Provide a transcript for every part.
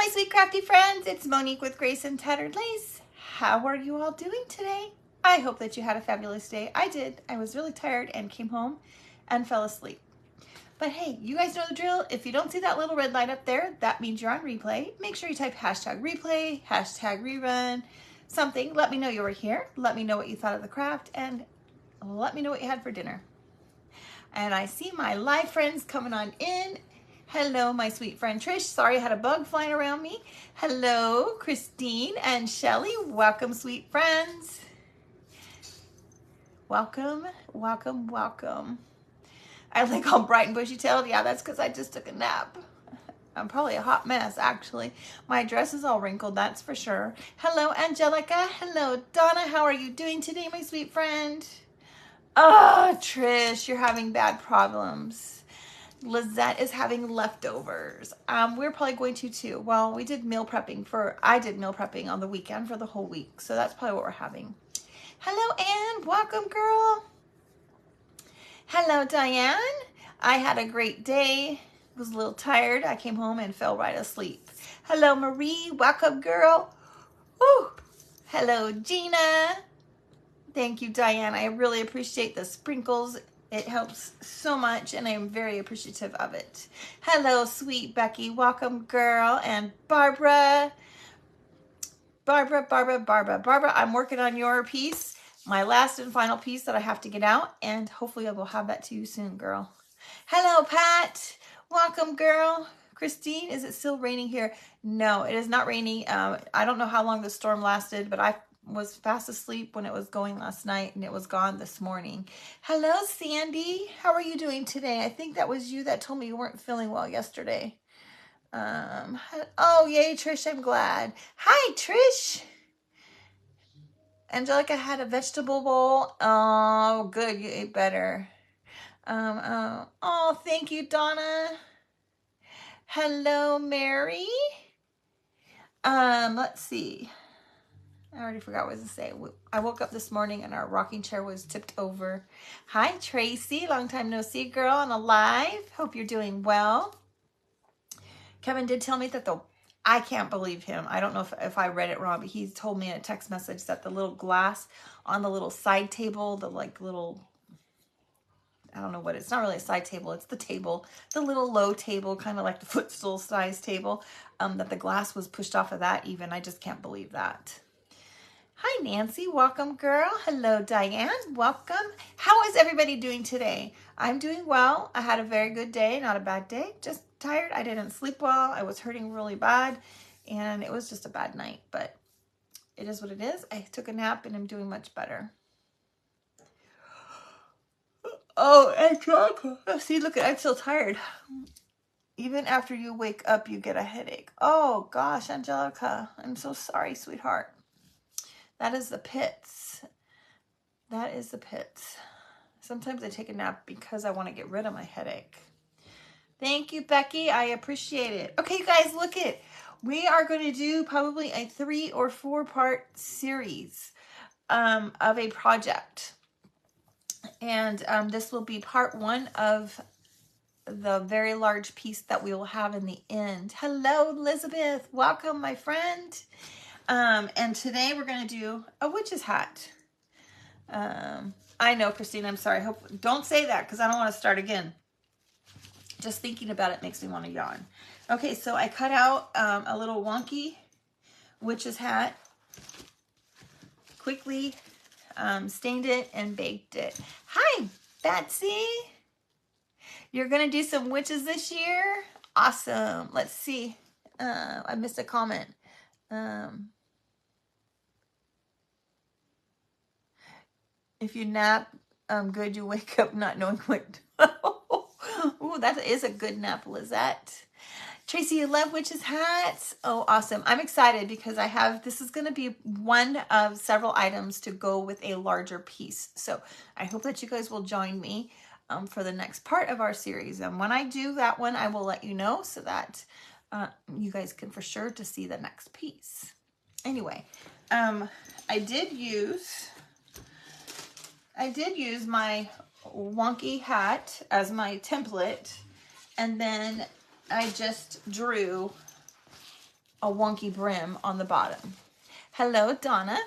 my sweet crafty friends, it's Monique with Grace and Tattered Lace. How are you all doing today? I hope that you had a fabulous day. I did. I was really tired and came home and fell asleep. But hey, you guys know the drill. If you don't see that little red light up there, that means you're on replay. Make sure you type hashtag replay, hashtag rerun, something. Let me know you were here. Let me know what you thought of the craft, and let me know what you had for dinner. And I see my live friends coming on in. Hello, my sweet friend Trish. Sorry I had a bug flying around me. Hello, Christine and Shelly. Welcome, sweet friends. Welcome, welcome, welcome. I look all bright and bushy-tailed. Yeah, that's because I just took a nap. I'm probably a hot mess, actually. My dress is all wrinkled, that's for sure. Hello, Angelica. Hello, Donna. How are you doing today, my sweet friend? Oh, Trish, you're having bad problems. Lizette is having leftovers. We're probably going to too. Well, I did meal prepping on the weekend for the whole week. So that's probably what we're having. Hello, Anne. Welcome, girl. Hello, Diane. I had a great day. Was a little tired. I came home and fell right asleep. Hello, Marie. Welcome, girl. Woo. Hello, Gina. Thank you, Diane. I really appreciate the sprinkles. It helps so much, and I'm very appreciative of it. Hello, sweet Becky. Welcome, girl. And Barbara. Barbara, I'm working on your piece, my last and final piece that I have to get out, and hopefully I will have that to you soon, girl. Hello, Pat. Welcome, girl. Christine, is it still raining here? No, it is not raining. I don't know how long the storm lasted, but I was fast asleep when it was going last night, and it was gone this morning. Hello, Sandy. How are you doing today? I think that was you that told me you weren't feeling well yesterday. Oh, yay, Trish, I'm glad. Hi, Trish. Angelica had a vegetable bowl. Oh, good, you ate better. Oh, thank you, Donna. Hello, Mary. Let's see. I already forgot what I was to say. I woke up this morning and our rocking chair was tipped over. Hi, Tracy. Long time no see, girl, and alive. Hope you're doing well. Kevin did tell me that I can't believe him. I don't know if I read it wrong, but he told me in a text message that the little glass on the little side table, the like little, I don't know what, it's not really a side table, it's the table, the little low table, kind of like the footstool size table, that the glass was pushed off of that even. I just can't believe that. Hi, Nancy. Welcome, girl. Hello, Diane. Welcome. How is everybody doing today? I'm doing well. I had a very good day, not a bad day. Just tired. I didn't sleep well. I was hurting really bad, and it was just a bad night, but it is what it is. I took a nap, and I'm doing much better. Oh, Angelica. Oh, see, look, I'm still tired. Even after you wake up, you get a headache. Oh, gosh, Angelica. I'm so sorry, sweetheart. That is the pits. That is the pits. Sometimes I take a nap because I want to get rid of my headache. Thank you, Becky. I appreciate it. Okay, you guys, look it. We are going to do probably a 3 or 4 part series of a project. And this will be part 1 of the very large piece that we will have in the end. Hello, Elizabeth. Welcome, my friend. And today we're going to do a witch's hat. I know, Christine, I'm sorry. Don't say that because I don't want to start again. Just thinking about it makes me want to yawn. Okay, so I cut out a little wonky witch's hat. Quickly stained it and baked it. Hi, Betsy. You're going to do some witches this year? Awesome. Let's see. I missed a comment. If you nap good, you wake up not knowing what. Ooh, that is a good nap, Lizette. Tracy, you love witches hats? Oh, awesome. I'm excited because this is going to be one of several items to go with a larger piece. So I hope that you guys will join me for the next part of our series. And when I do that one, I will let you know so that you guys can for sure to see the next piece. Anyway, I did use my wonky hat as my template, and then I just drew a wonky brim on the bottom. Hello, Donna.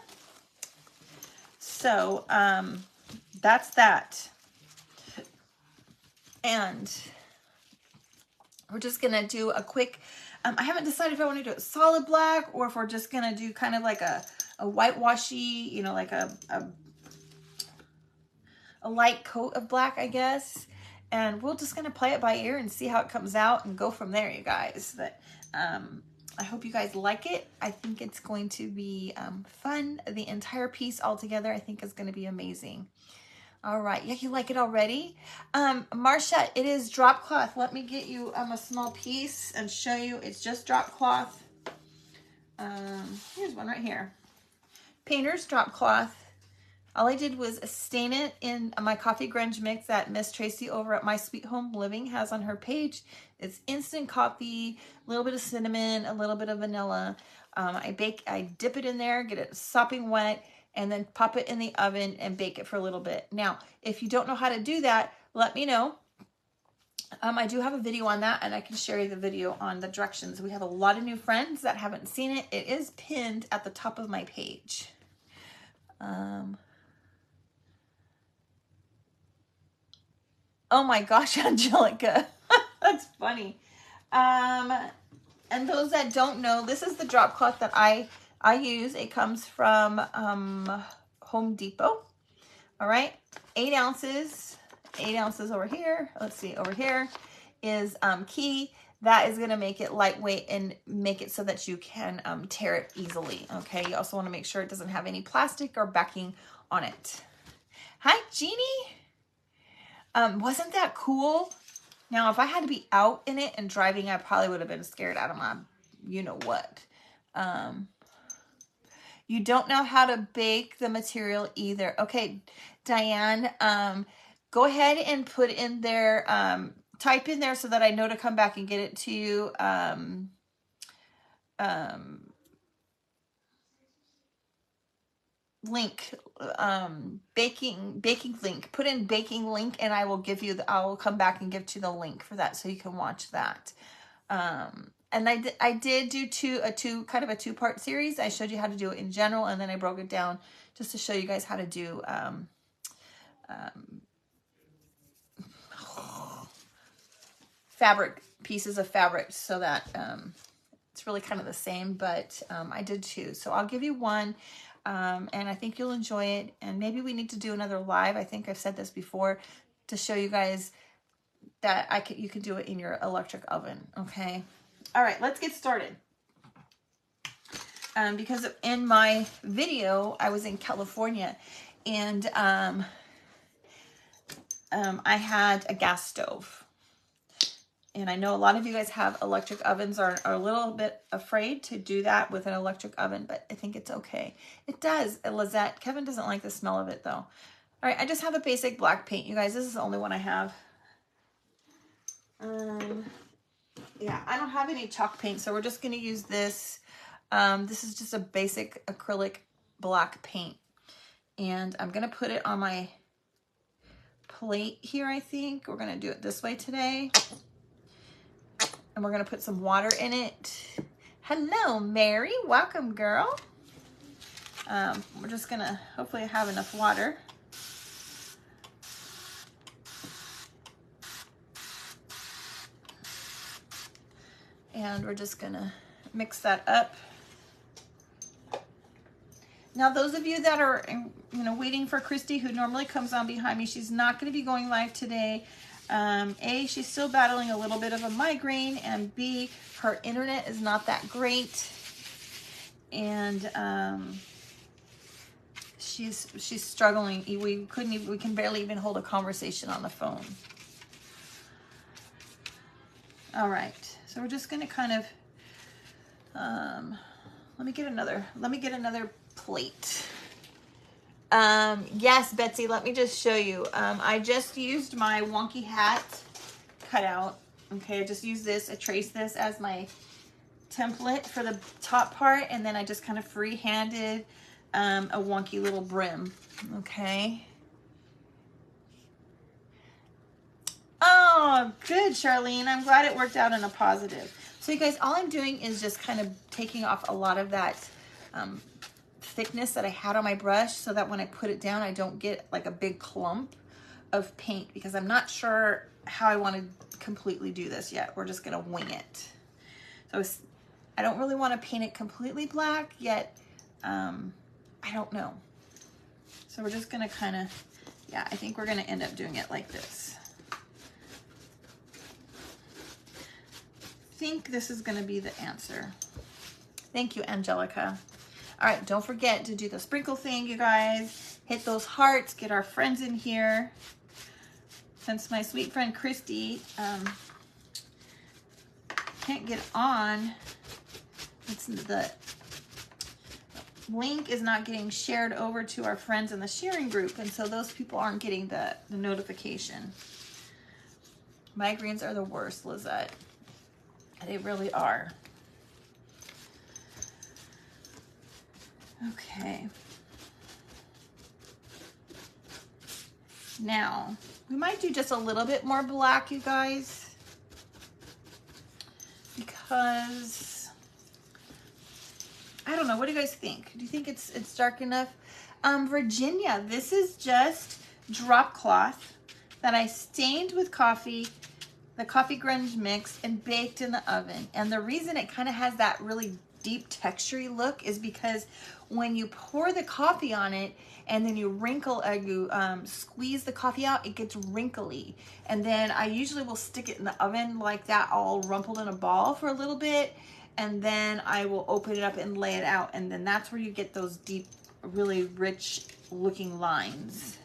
So, that's that. And we're just going to do a quick, I haven't decided if I want to do it solid black or if we're just going to do kind of like a whitewashy, you know, like a light coat of black, I guess. And we're just going to play it by ear and see how it comes out and go from there, you guys. But I hope you guys like it. I think it's going to be fun. The entire piece all together, I think, is going to be amazing. All right. Yeah, you like it already? Marcia, it is drop cloth. Let me get you a small piece and show you. It's just drop cloth. Here's one right here. Painter's drop cloth. All I did was stain it in my coffee grunge mix that Miss Tracy over at My Sweet Home Living has on her page. It's instant coffee, a little bit of cinnamon, a little bit of vanilla. I dip it in there, get it sopping wet, and then pop it in the oven and bake it for a little bit. Now, if you don't know how to do that, let me know. I do have a video on that, and I can share you the video on the directions. We have a lot of new friends that haven't seen it. It is pinned at the top of my page. Oh my gosh, Angelica. That's funny. And those that don't know, this is the drop cloth that I use. It comes from Home Depot. All right, 8 ounces. 8 ounces over here. Let's see, over here is key. That is going to make it lightweight and make it so that you can tear it easily. Okay, you also want to make sure it doesn't have any plastic or backing on it. Hi, Jeannie. Wasn't that cool? Now, if I had to be out in it and driving, I probably would have been scared out of my you-know-what. You don't know how to bake the material either. Okay, Diane, go ahead and put in there, type in there so that I know to come back and get it to you. Link, baking link. Put in baking link, and I will give you I will come back and give you the link for that so you can watch that. And I did do kind of a two-part series. I showed you how to do it in general, and then I broke it down just to show you guys how to do fabric, pieces of fabric, so that it's really kind of the same, but I did two. So I'll give you one. And I think you'll enjoy it. And maybe we need to do another live. I think I've said this before, to show you guys that you can do it in your electric oven. Okay. All right, let's get started. Because in my video, I was in California, and I had a gas stove. And I know a lot of you guys have electric ovens, are a little bit afraid to do that with an electric oven, but I think it's okay. It does, Lizette. Kevin doesn't like the smell of it, though. All right, I just have a basic black paint, you guys. This is the only one I have. Yeah, I don't have any chalk paint, so we're just going to use this. This is just a basic acrylic black paint. And I'm going to put it on my plate here, I think. We're going to do it this way today. And we're going to put some water in it. Hello, Mary. Welcome, girl. We're just going to hopefully have enough water. And we're just going to mix that up. Now, those of you that are, waiting for Christy, who normally comes on behind me, she's not going to be going live today. A, she's still battling a little bit of a migraine, and B, her internet is not that great, and she's struggling. We can barely even hold a conversation on the phone. All right, so we're just going to kind of let me get another plate. Yes, Betsy, let me just show you. I just used my wonky hat cutout. Okay, I just used this. I traced this as my template for the top part, and then I just kind of free-handed a wonky little brim. Okay. Oh, good, Charlene. I'm glad it worked out in a positive. So you guys, all I'm doing is just kind of taking off a lot of that thickness that I had on my brush so that when I put it down, I don't get like a big clump of paint, because I'm not sure how I want to completely do this yet. We're just gonna wing it. So I don't really want to paint it completely black yet. I don't know. So we're just gonna kind of, yeah, I think we're gonna end up doing it like this. I think this is gonna be the answer. Thank you, Angelica. All right, don't forget to do the sprinkle thing, you guys. Hit those hearts, get our friends in here. Since my sweet friend Christy can't get on, the link is not getting shared over to our friends in the sharing group, and so those people aren't getting the notification. Migraines are the worst, Lizette. They really are. Okay. Now, we might do just a little bit more black, you guys, because I don't know. What do you guys think? Do you think it's dark enough? Virginia, this is just drop cloth that I stained with coffee, the coffee grunge mix, and baked in the oven. And the reason it kind of has that really deep textury look is because when you pour the coffee on it and then you squeeze the coffee out, it gets wrinkly. And then I usually will stick it in the oven like that, all rumpled in a ball for a little bit, and then I will open it up and lay it out, and then that's where you get those deep, really rich looking lines.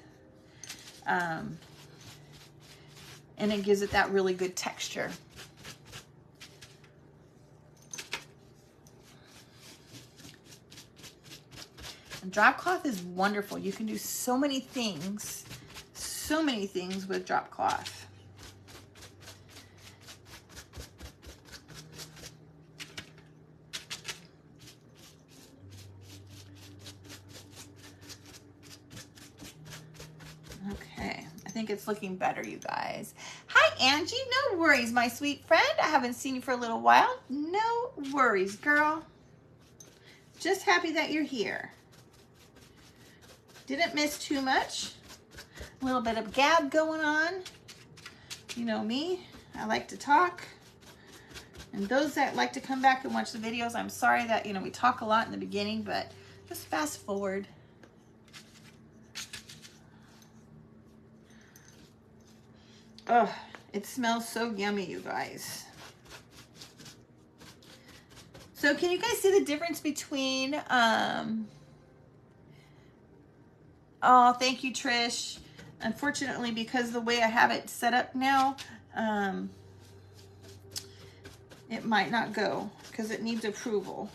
And it gives it that really good texture. And drop cloth is wonderful. You can do so many things with drop cloth. Okay, I think it's looking better, you guys. Hi, Angie. No worries, my sweet friend. I haven't seen you for a little while. No worries, girl. Just happy that you're here. Didn't miss too much. A little bit of gab going on. You know me, I like to talk. And those that like to come back and watch the videos, I'm sorry that, we talk a lot in the beginning, but just fast forward. Oh, it smells so yummy, you guys. So can you guys see the difference between, oh, thank you, Trish. Unfortunately, because the way I have it set up now, it might not go because it needs approval.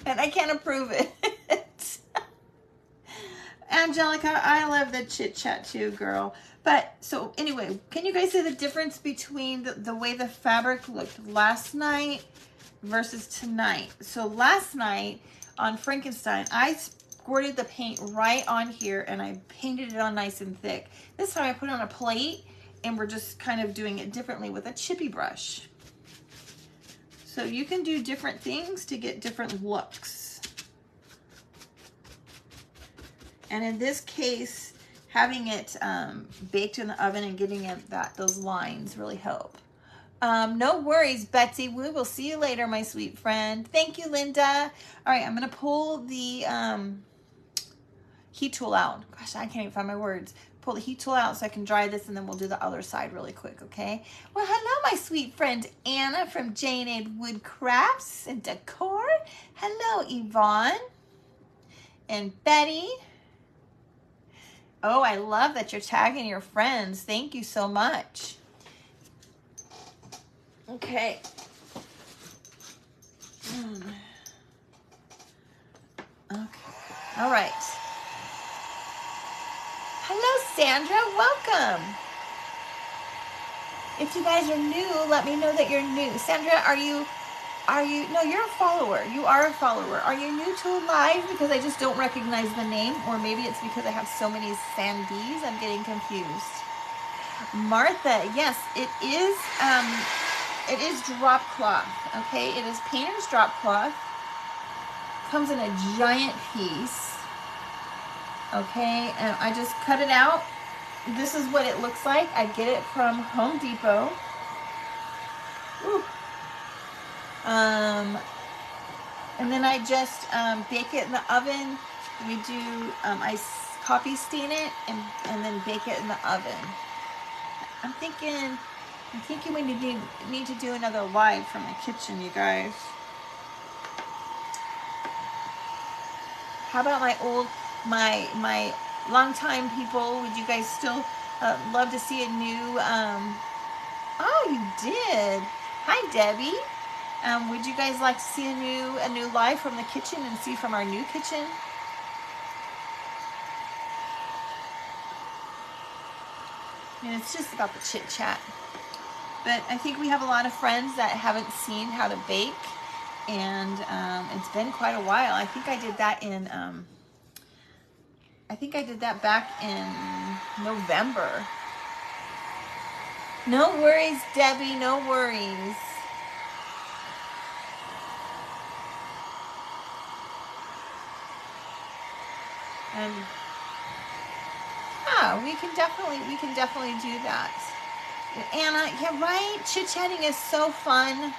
And I can't approve it. Angelica, I love the chit chat too, girl. But so anyway, can you guys see the difference between the way the fabric looked last night versus tonight? So last night on Frankenstein, I squirted the paint right on here and I painted it on nice and thick. This time I put it on a plate and we're just kind of doing it differently with a chippy brush. So you can do different things to get different looks. And in this case, having it baked in the oven and getting it those lines really help. No worries, Betsy. We will see you later, my sweet friend. Thank you, Linda. All right, I'm going to pull the heat tool out. Gosh, I can't even find my words. Pull the heat tool out so I can dry this, and then we'll do the other side really quick, okay? Well, hello, my sweet friend Anna from Jane Wood Crafts and Decor. Hello, Yvonne and Betty. Oh, I love that you're tagging your friends. Thank you so much. Okay. Okay. All right. Hello, Sandra. Welcome. If you guys are new, let me know that you're new. Sandra, no, you're a follower. You are a follower. Are you new to live? Because I just don't recognize the name, or maybe it's because I have so many Sandys, I'm getting confused. Martha, yes, it is It is drop cloth, okay? It is painter's drop cloth. Comes in a giant piece, okay? And I just cut it out. This is what it looks like. I get it from Home Depot. Ooh. And then I just bake it in the oven. We do, I coffee stain it and then bake it in the oven. I'm thinking we need to do another live from the kitchen, you guys. How about my longtime people? Would you guys still love to see a new? Oh, you did. Hi, Debbie. Would you guys like to see a new live from the kitchen and see from our new kitchen? And it's just about the chit chat. But I think we have a lot of friends that haven't seen how to bake, and it's been quite a while. I think I did that in back in November. No worries, Debbie, no worries. And yeah, we can definitely do that. Anna, yeah, right? Chit-chatting is so fun.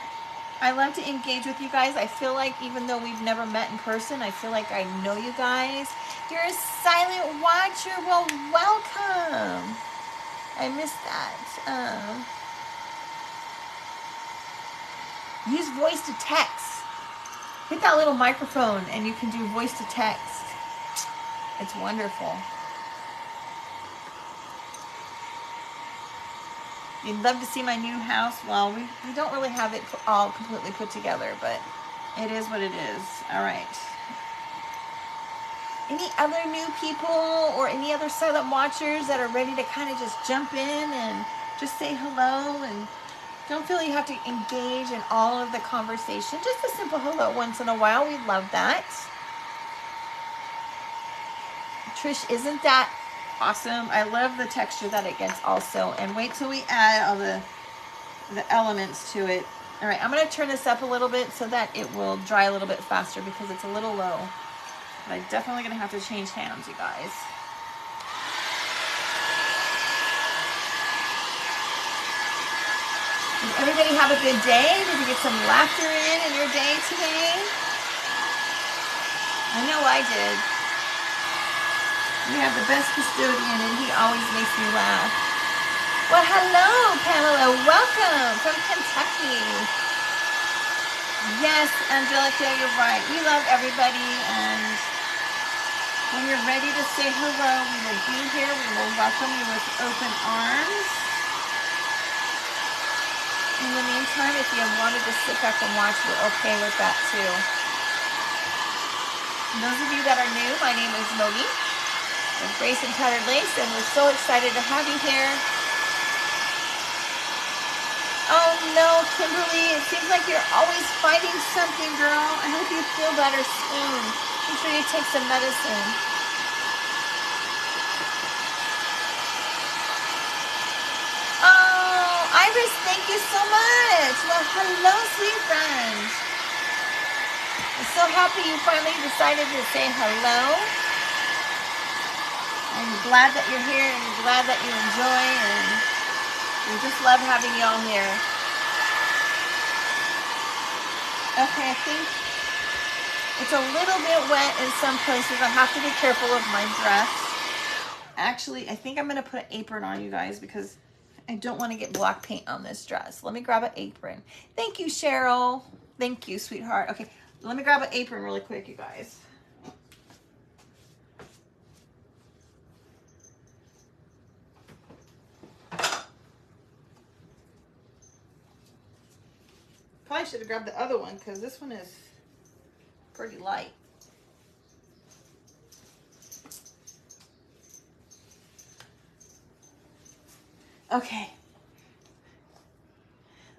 I love to engage with you guys. I feel like even though we've never met in person, I feel like I know you guys. You're a silent watcher. Well, welcome. I missed that. Use voice to text. Hit that little microphone and you can do voice to text. It's wonderful. You'd love to see my new house. Well, we don't really have it all completely put together, but it is what it is. All right. Any other new people or any other silent watchers that are ready to kind of just jump in and just say hello and don't feel you have to engage in all of the conversation. Just a simple hello once in a while. We love that. Trish, isn't that awesome? I love the texture that it gets also. And wait till we add all the elements to it. All right, I'm going to turn this up a little bit so that it will dry a little bit faster because it's a little low. But I'm definitely going to have to change hands, you guys. Did everybody have a good day? Did you get some laughter in your day today? I know I did. We have the best custodian and he always makes me laugh. Well, hello, Pamela. Welcome from Kentucky. Yes, Angelica, you're right. We love everybody, and when you're ready to say hello, we will be here. We will welcome you with open arms. In the meantime, if you wanted to sit back and watch, we're okay with that too. And those of you that are new, my name is Mogi with Grace and Tattered Lace, and we're so excited to have you here. Oh no, Kimberly, it seems like you're always fighting something, girl. I hope you feel better soon. Make sure you take some medicine. Oh, Iris, thank you so much. Well, hello, sweet friend. I'm so happy you finally decided to say hello. I'm glad that you're here and glad that you enjoy, and we just love having you all here. Okay, I think it's a little bit wet in some places. I have to be careful of my dress. Actually, I think I'm going to put an apron on, you guys, because I don't want to get black paint on this dress. Let me grab an apron. Thank you, Cheryl. Thank you, sweetheart. Okay, let me grab an apron really quick, you guys. Probably should have grabbed the other one because this one is pretty light. Okay.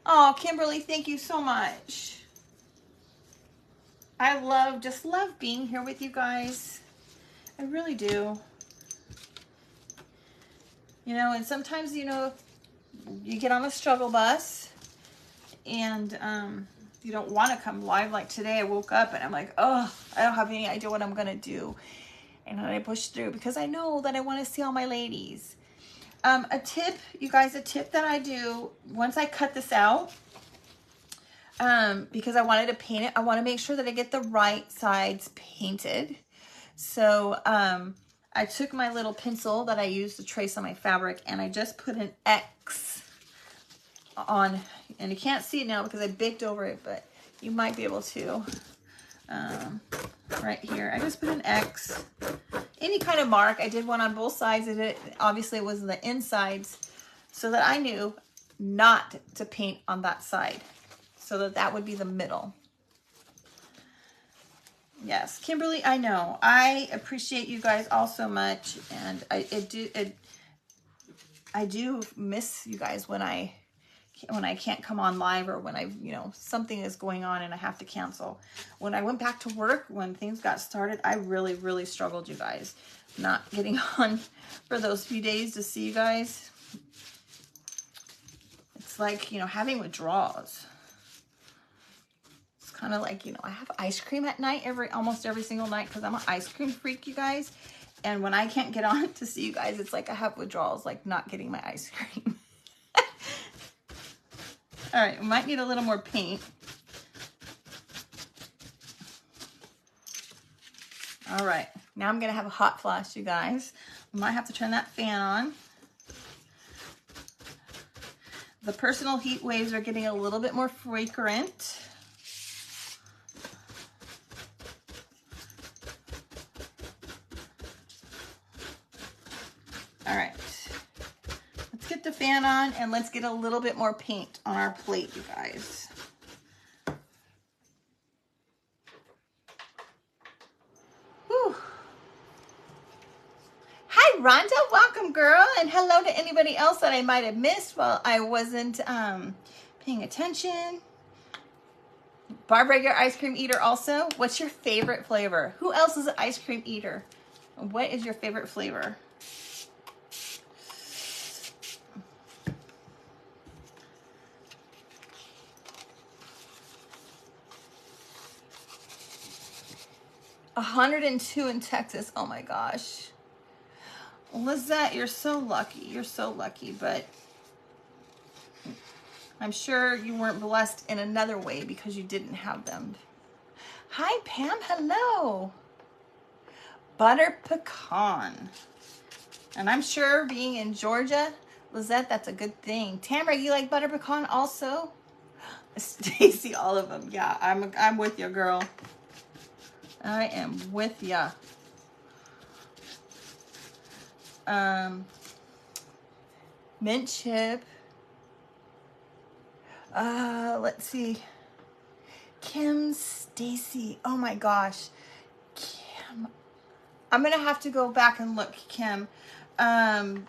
Oh, Kimberly, thank you so much. I just love being here with you guys. I really do. You know, and sometimes, you know, you get on a struggle bus and you don't want to come live. Like today I woke up and I'm like, oh, I don't have any idea what I'm gonna do, and then I pushed through because I know that I want to see all my ladies. A tip, you guys, a tip that I do once I cut this out, because I wanted to paint it, I want to make sure that I get the right sides painted. So I took my little pencil that I used to trace on my fabric, and I just put an X on, and you can't see it now because I baked over it, but you might be able to. Right here, I just put an X. Any kind of mark. I did one on both sides of it. Obviously, it was the insides, so that I knew not to paint on that side, so that that would be the middle. Yes, Kimberly, I know. I appreciate you guys all so much, and I do miss you guys when I can't come on live, or when something is going on and I have to cancel. When I went back to work, when things got started, I really, really struggled, you guys, not getting on for those few days to see you guys. It's like, having withdrawals. It's kind of like, I have ice cream at night almost every single night, because I'm an ice cream freak, you guys. And when I can't get on to see you guys, it's like I have withdrawals, like not getting my ice cream. All right, we might need a little more paint. All right, now I'm gonna have a hot flash, you guys. I might have to turn that fan on. The personal heat waves are getting a little bit more frequent. All right. Get the fan on, and let's get a little bit more paint on our plate, you guys. Whew. Hi, Rhonda. Welcome, girl. And hello to anybody else that I might have missed while I wasn't paying attention. Barbara, you're an ice cream eater also. What's your favorite flavor? Who else is an ice cream eater? What is your favorite flavor? $102 in Texas. Oh my gosh. Lizette, you're so lucky. You're so lucky, but I'm sure you weren't blessed in another way because you didn't have them. Hi, Pam. Hello. Butter pecan. And I'm sure being in Georgia, Lizette, that's a good thing. Tamara, you like butter pecan also? Stacy, all of them. Yeah, I'm with you, girl. I am with ya. Mint chip. Let's see. Kim, Stacy. Oh my gosh. Kim. I'm gonna have to go back and look, Kim. Were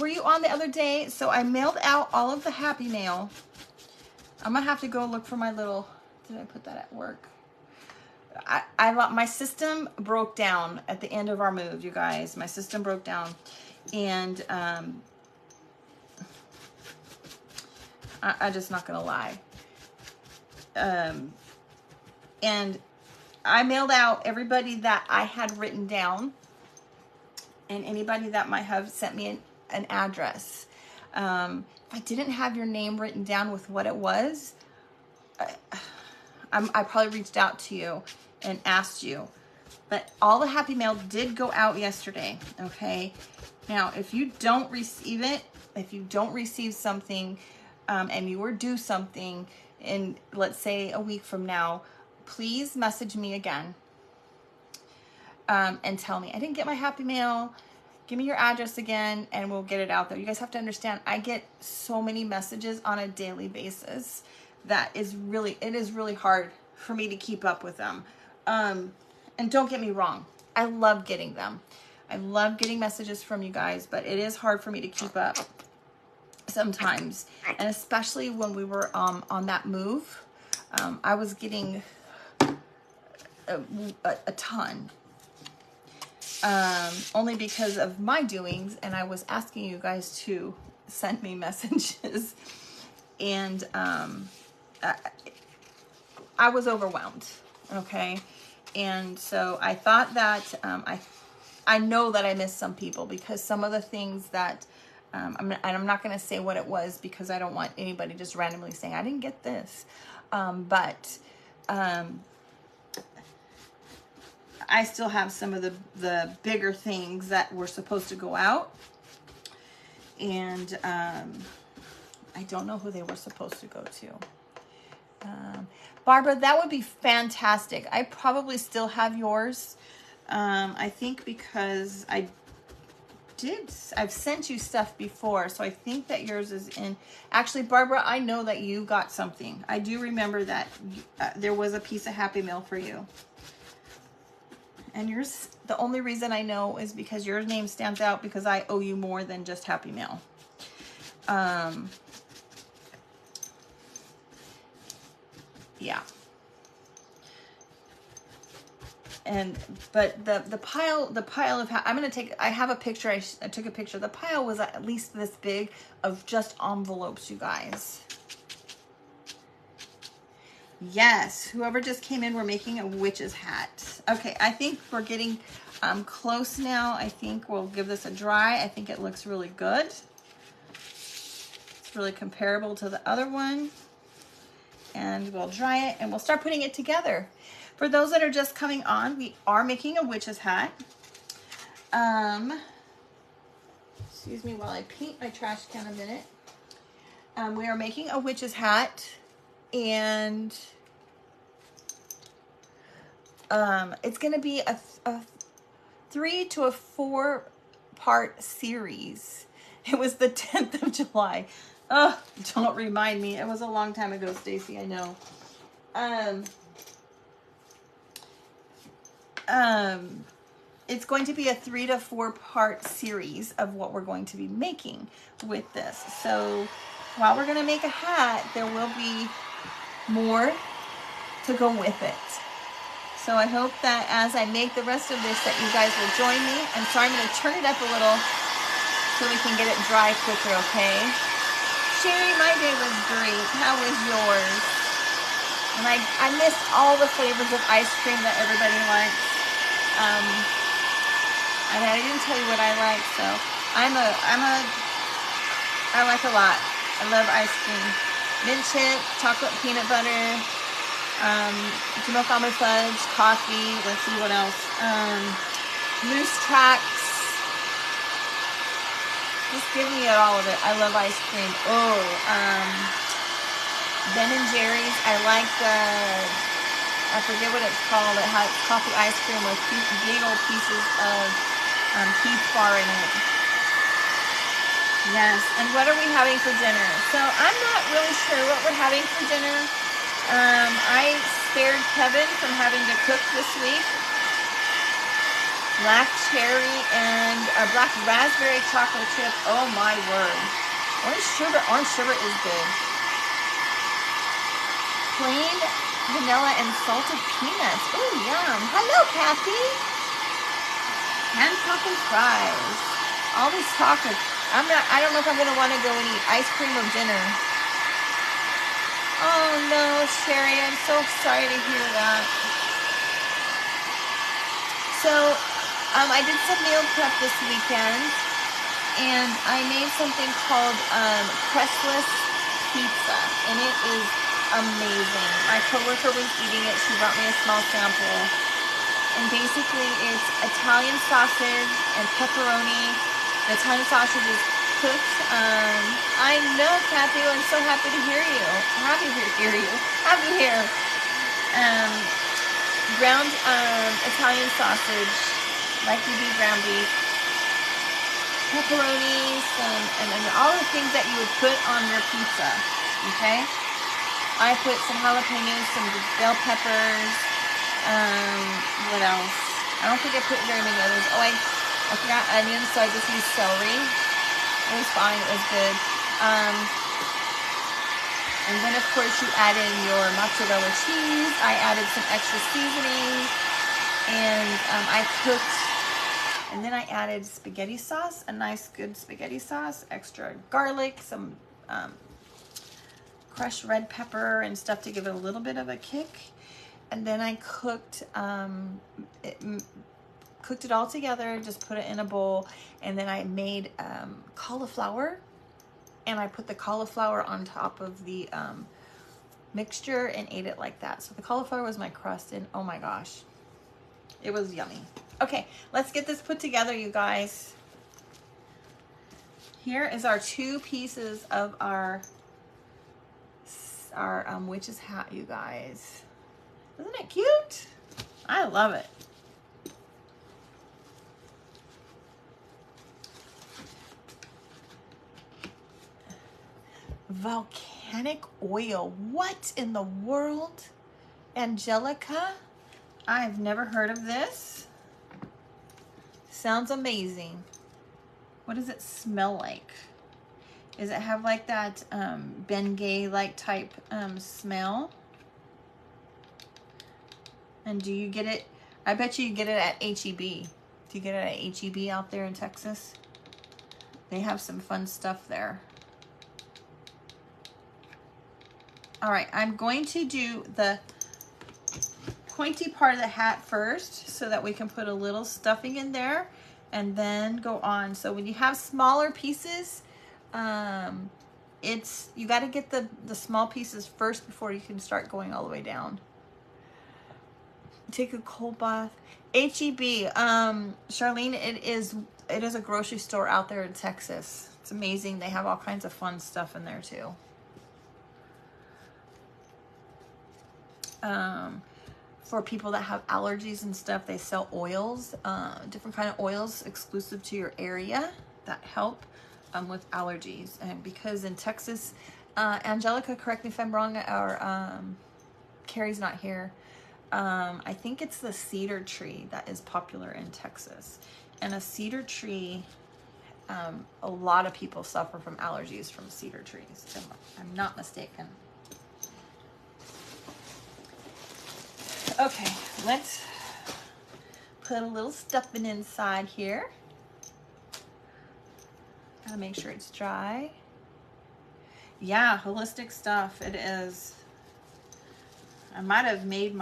you on the other day? So I mailed out all of the Happy Mail. I'm gonna have to go look for my little, did I put that at work? My system broke down at the end of our move, you guys. My system broke down, and I'm just not gonna lie. And I mailed out everybody that I had written down, and anybody that might have sent me an address. If I didn't have your name written down with what it was, I probably reached out to you and asked you. But all the Happy Mail did go out yesterday, okay? Now, if you don't receive it, if you don't receive something, and you were due something in, let's say, a week from now, please message me again, and tell me, I didn't get my Happy Mail. Give me your address again, and we'll get it out there. You guys have to understand, I get so many messages on a daily basis that it is really hard for me to keep up with them. And don't get me wrong, I love getting them. I love getting messages from you guys, but it is hard for me to keep up sometimes. And especially when we were on that move, I was getting a ton. Only because of my doings, and I was asking you guys to send me messages. And I was overwhelmed, okay? And so I thought that I know that I missed some people, because some of the things that I'm not going to say what it was, because I don't want anybody just randomly saying I didn't get this, but I still have some of the bigger things that were supposed to go out, and I don't know who they were supposed to go to. Barbara, that would be fantastic. I probably still have yours. I think because I've sent you stuff before, so I think that yours is in. Actually, Barbara, I know that you got something. I do remember that there was a piece of Happy Mail for you. And yours, the only reason I know is because your name stands out, because I owe you more than just Happy Mail. Yeah. But the pile of, I'm going to take, I have a picture, I took a picture. The pile was at least this big of just envelopes, you guys. Yes, whoever just came in, we're making a witch's hat. Okay, I think we're getting close now. I think we'll give this a dry. I think it looks really good. It's really comparable to the other one. And we'll dry it and we'll start putting it together. For those that are just coming on, we are making a witch's hat. Excuse me while I paint my trash can a minute. We are making a witch's hat, and it's going to be a 3 to 4 part series. It was the 10th of July. Oh, don't remind me. It was a long time ago, Stacy, I know. It's going to be a 3 to 4 part series of what we're going to be making with this. So while we're going to make a hat, there will be more to go with it. So I hope that as I make the rest of this, that you guys will join me. And so I'm going to turn it up a little so we can get it dry quicker, okay? Sherry, my day was great. How was yours? And I missed all the flavors of ice cream that everybody likes. And I didn't tell you what I like, so I like a lot. I love ice cream. Mint chip, chocolate peanut butter, milk almond fudge, coffee. Let's see what else. Loose tracks. Just give me all of it. I love ice cream. Oh, Ben and Jerry's. I like I forget what it's called. It has coffee ice cream with big old pieces of Keith bar in it. Yes. And what are we having for dinner? So I'm not really sure what we're having for dinner. I spared Kevin from having to cook this week. Black cherry and a black raspberry chocolate chip. Oh my word. Orange sugar is good. Plain vanilla and salted peanuts. Oh, yum. Hello, Kathy. Hand pumpkin fries. All these chocolates. I don't know if I'm going to want to go and eat ice cream or dinner. Oh, no, Sherry. I'm so sorry to hear that. So, I did some meal prep this weekend, and I made something called crustless pizza, and it is amazing. My coworker was eating it. She brought me a small sample, and basically it's Italian sausage and pepperoni. The Italian sausage is cooked. I know, Kathy. I'm so happy to hear you. Happy to hear you. Happy to hear. Ground Italian sausage, like you do ground beef, pepperoni, and all the things that you would put on your pizza. Okay. I put some jalapenos, some bell peppers. What else? I don't think I put very many others. Oh, I forgot onions, so I just used celery. It was fine. It was good. And then, of course, you add in your mozzarella cheese. I added some extra seasoning. And I cooked. And then I added spaghetti sauce, a nice, good spaghetti sauce, extra garlic, some crushed red pepper and stuff to give it a little bit of a kick. And then I cooked cooked it all together, just put it in a bowl. And then I made cauliflower, and I put the cauliflower on top of the mixture and ate it like that. So the cauliflower was my crust, and oh my gosh, it was yummy. Okay, let's get this put together, you guys. Here is our 2 pieces of our witch's hat, you guys. Isn't it cute? I love it. Volcanic oil. What in the world? Angelica? I've never heard of this. Sounds amazing. What does it smell like? Does it have like that Bengay like type smell? And do you get it? I bet you get it at HEB. Do you get it at HEB out there in Texas? They have some fun stuff there. All right, I'm going to do the pointy part of the hat first so that we can put a little stuffing in there and then go on. So when you have smaller pieces, you got to get the small pieces first before you can start going all the way down. Take a cold bath. HEB, Charlene, it is a grocery store out there in Texas. It's amazing. They have all kinds of fun stuff in there too. For people that have allergies and stuff, they sell oils, different kind of oils exclusive to your area that help with allergies. And because in Texas, Angelica, correct me if I'm wrong, or Carrie's not here. I think it's the cedar tree that is popular in Texas. And a cedar tree, a lot of people suffer from allergies from cedar trees, if I'm not mistaken. Okay, let's put a little stuffing inside here. Gotta make sure it's dry. Yeah, holistic stuff, it is. I might have made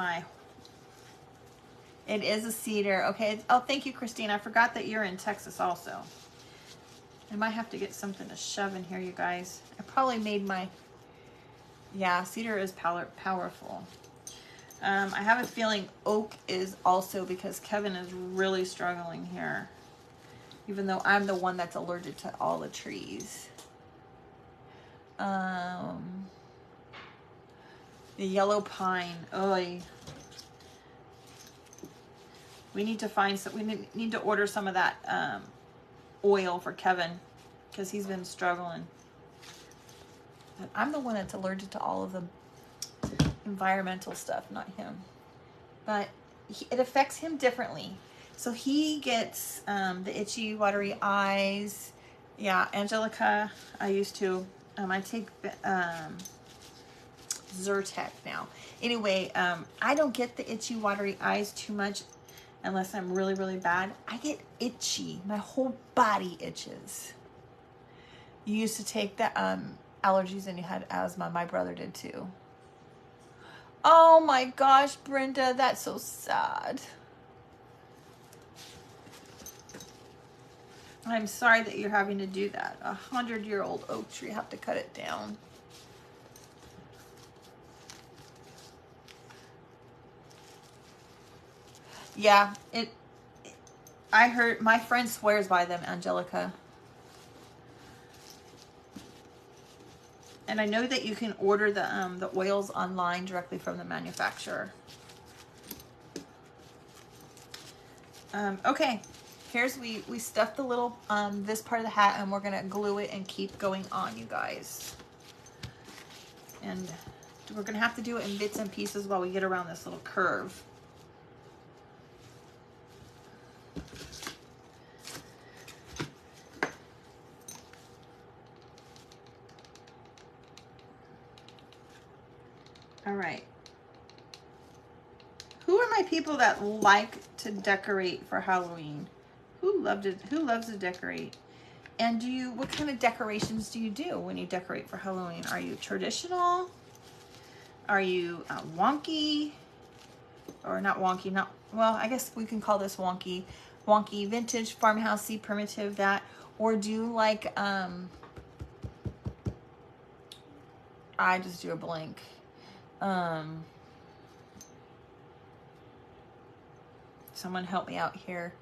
it is a cedar. Okay, oh, thank you, Christine. I forgot that you're in Texas also. I might have to get something to shove in here, you guys. I probably made yeah, cedar is powerful. I have a feeling oak is also, because Kevin is really struggling here. Even though I'm the one that's allergic to all the trees. The yellow pine. Oy. We need to find some, we need to order some of that oil for Kevin, because he's been struggling. But I'm the one that's allergic to all of the environmental stuff, not him. But it affects him differently. So he gets the itchy, watery eyes. Yeah, Angelica, I used to. I take Zyrtec now. Anyway, I don't get the itchy, watery eyes too much unless I'm really, really bad. I get itchy. My whole body itches. You used to take the allergies and you had asthma. My brother did too. Oh my gosh, Brenda, that's so sad. I'm sorry that you're having to do that. 100-year-old oak tree, have to cut it down. Yeah, I heard, my friend swears by them, Angelica. And I know that you can order the oils online directly from the manufacturer. Okay, here's, we stuffed the little, this part of the hat, and we're gonna glue it and keep going on, you guys. And we're gonna have to do it in bits and pieces while we get around this little curve. All right. Who are my people that like to decorate for Halloween? Who loves to decorate? And what kind of decorations do you do when you decorate for Halloween? Are you traditional? Are you wonky? Or not wonky, well, I guess we can call this wonky. Wonky, vintage, farmhousey, primitive, that. Or do you like, I just do a blank. Someone help me out here.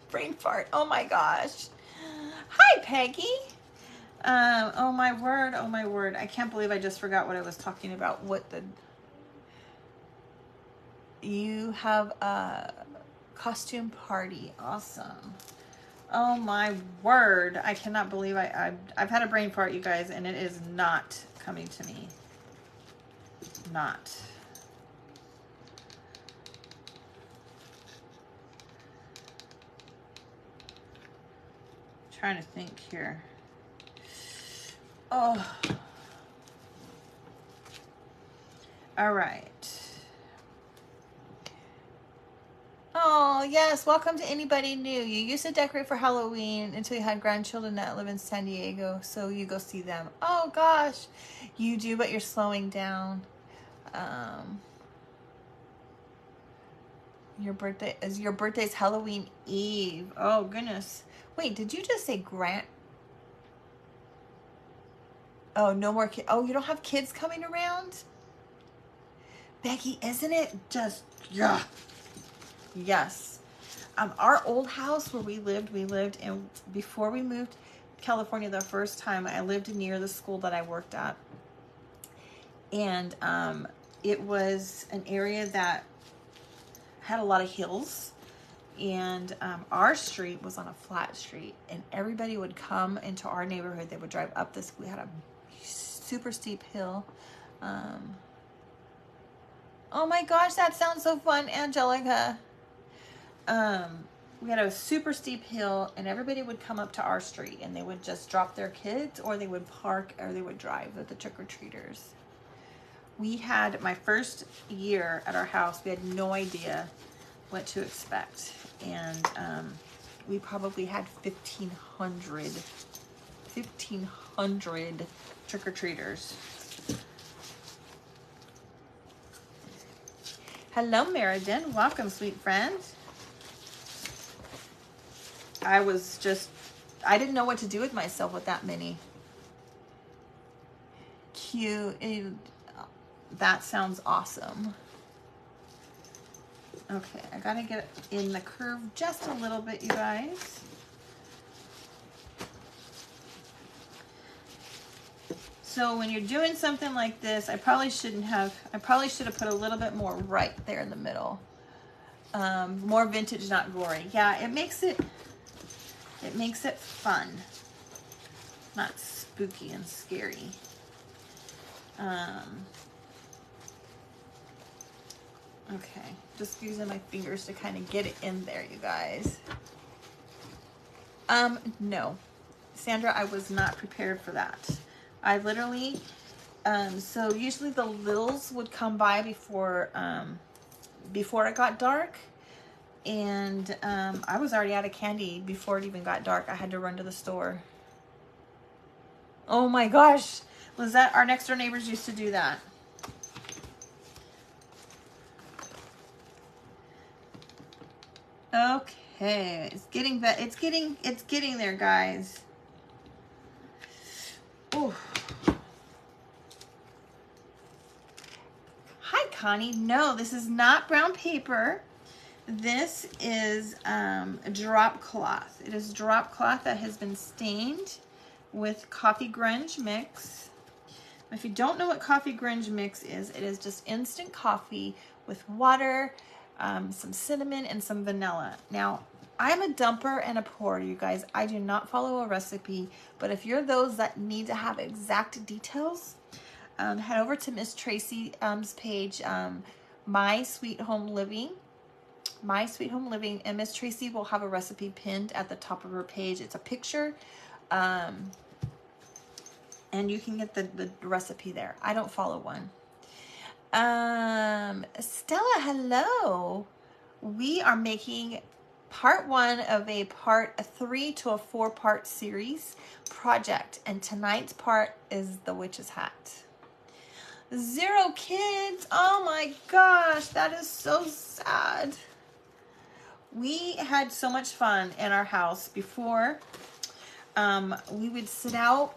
Brain fart. Oh my gosh. Hi, Peggy. Oh my word. Oh my word. I can't believe I just forgot what I was talking about. You have a costume party. Awesome. Oh my word. I cannot believe I've had a brain fart, you guys, and it is not coming to me. Not. Trying to think here. Oh. All right. Oh, yes. Welcome to anybody new. You used to decorate for Halloween until you had grandchildren that live in San Diego, so you go see them. Oh, gosh. You do, but you're slowing down. Your birthday's Halloween Eve. Oh, goodness. Wait, did you just say Oh, no more kids. Oh, you don't have kids coming around? Becky, isn't it just, yeah. Yes. Our old house where we lived in, before we moved to California the first time, I lived near the school that I worked at. And it was an area that had a lot of hills. And our street was on a flat street. And everybody would come into our neighborhood. They would drive up this. We had a super steep hill. Oh my gosh, that sounds so fun, Angelica. We had a super steep hill, and everybody would come up to our street, and they would just drop their kids, or they would park, or they would drive with the trick-or-treaters. We had, my first year at our house, we had no idea what to expect, and we probably had 1,500 trick-or-treaters. Hello, Meriden. Welcome, sweet friend. I didn't know what to do with myself with that many. Cute. That sounds awesome. Okay, I gotta get in the curve just a little bit, you guys. So when you're doing something like this, I probably should have put a little bit more right there in the middle. More vintage, not gory. Yeah, it makes it fun, not spooky and scary. Okay, just using my fingers to kind of get it in there, you guys. No, Sandra, I was not prepared for that. I literally, so usually the littles would come by before it got dark. And I was already out of candy before it even got dark. I had to run to the store. Oh my gosh. Was that our next door neighbors used to do that? Okay, it's getting there, guys. Ooh. Hi, Connie. No, this is not brown paper. This is a drop cloth. It is drop cloth that has been stained with coffee grunge mix. If you don't know what coffee grunge mix is, it is just instant coffee with water, some cinnamon, and some vanilla. Now, I'm a dumper and a pourer, you guys. I do not follow a recipe, but if you're those that need to have exact details, head over to Miss Tracy's page, My Sweet Home Living, and Miss Tracy will have a recipe pinned at the top of her page. It's a picture, and you can get the recipe there. I don't follow one. Stella, hello. We are making part 1 of a part 3 to a 4-part series project, and tonight's part is the witch's hat. 0 kids. Oh my gosh, that is so sad. We had so much fun in our house before. We would sit out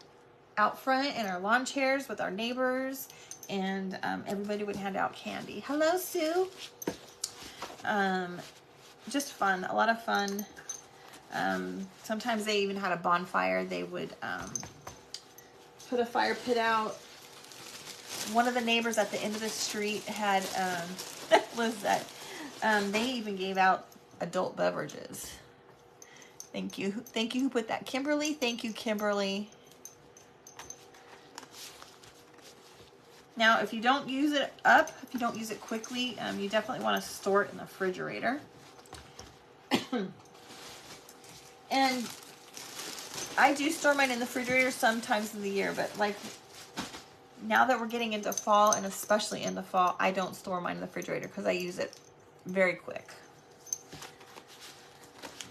front in our lawn chairs with our neighbors, and everybody would hand out candy. Hello, Sue. Just fun, a lot of fun. Sometimes they even had a bonfire. They would put a fire pit out. One of the neighbors at the end of the street had Lizette. They even gave out adult beverages. Thank you. Thank you who put that. Kimberly. Thank you, Kimberly. Now, if you don't use it up, if you don't use it quickly, you definitely want to store it in the refrigerator. And I do store mine in the refrigerator sometimes of the year, but like now that we're getting into fall, and especially in the fall, I don't store mine in the refrigerator because I use it very quick.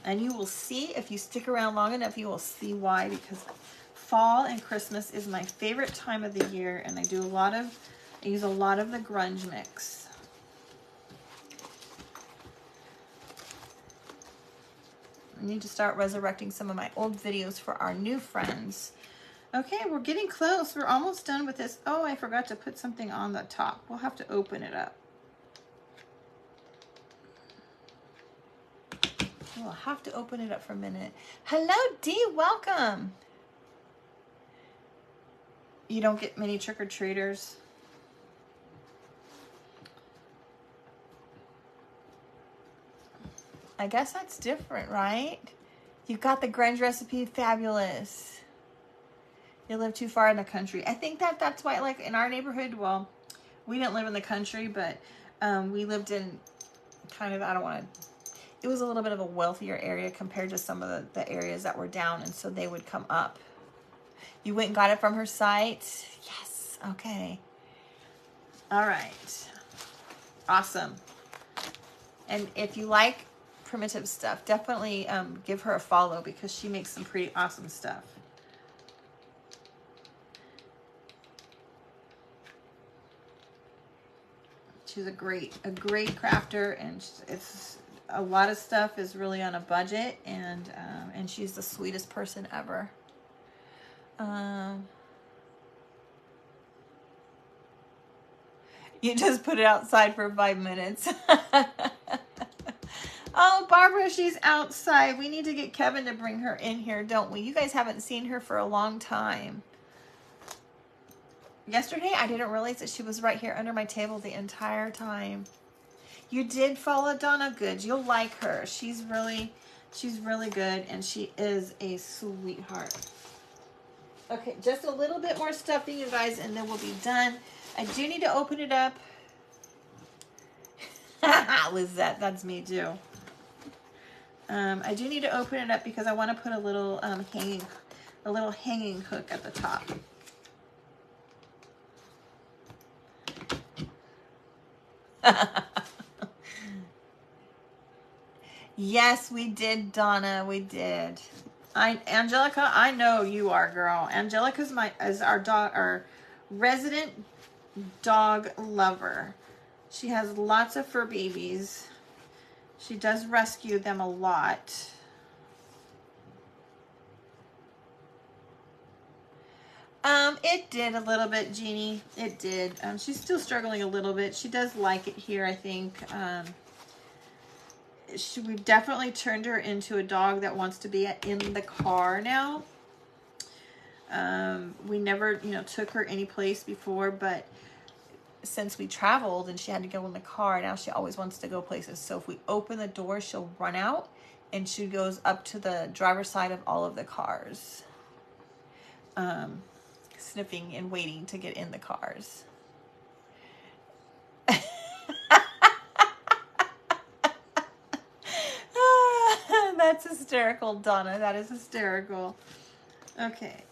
And you will see, if you stick around long enough, you will see why, because fall and Christmas is my favorite time of the year, and I use a lot of the grunge mix. I need to start resurrecting some of my old videos for our new friends. Okay, we're getting close. We're almost done with this. Oh, I forgot to put something on the top. We'll have to open it up. We'll have to open it up for a minute. Hello, Dee. Welcome. You don't get many trick-or-treaters. I guess that's different, right? You got the grunge recipe. Fabulous. You live too far in the country. I think that's why, like in our neighborhood, well, we didn't live in the country, but we lived in kind of, it was a little bit of a wealthier area compared to some of the areas that were down, and so they would come up. You went and got it from her site? Yes. Okay. All right. Awesome. And if you like primitive stuff, definitely give her a follow, because she makes some pretty awesome stuff. She's a great crafter, and it's a lot of stuff is really on a budget, and she's the sweetest person ever. You just put it outside for 5 minutes. Oh, Barbara, she's outside. We need to get Kevin to bring her in here, don't we? You guys haven't seen her for a long time. Yesterday, I didn't realize that she was right here under my table the entire time. You did follow Donna? Good. You'll like her. She's really good, and she is a sweetheart. Okay, just a little bit more stuffing, you guys, and then we'll be done. I do need to open it up. Lizette, that's me too. I do need to open it up because I want to put a little hanging hook at the top. Yes, we did, Donna. We did. Angelica, I know you are, girl. Angelica's our resident dog lover. She has lots of fur babies. She does rescue them a lot. It did a little bit, Jeannie. It did. She's still struggling a little bit. She does like it here, I think. We've definitely turned her into a dog that wants to be in the car now. We never, took her any place before, but since we traveled and she had to go in the car, now she always wants to go places. So if we open the door, she'll run out, and she goes up to the driver's side of all of the cars, sniffing and waiting to get in the cars. That's hysterical, Donna. That is hysterical. Okay.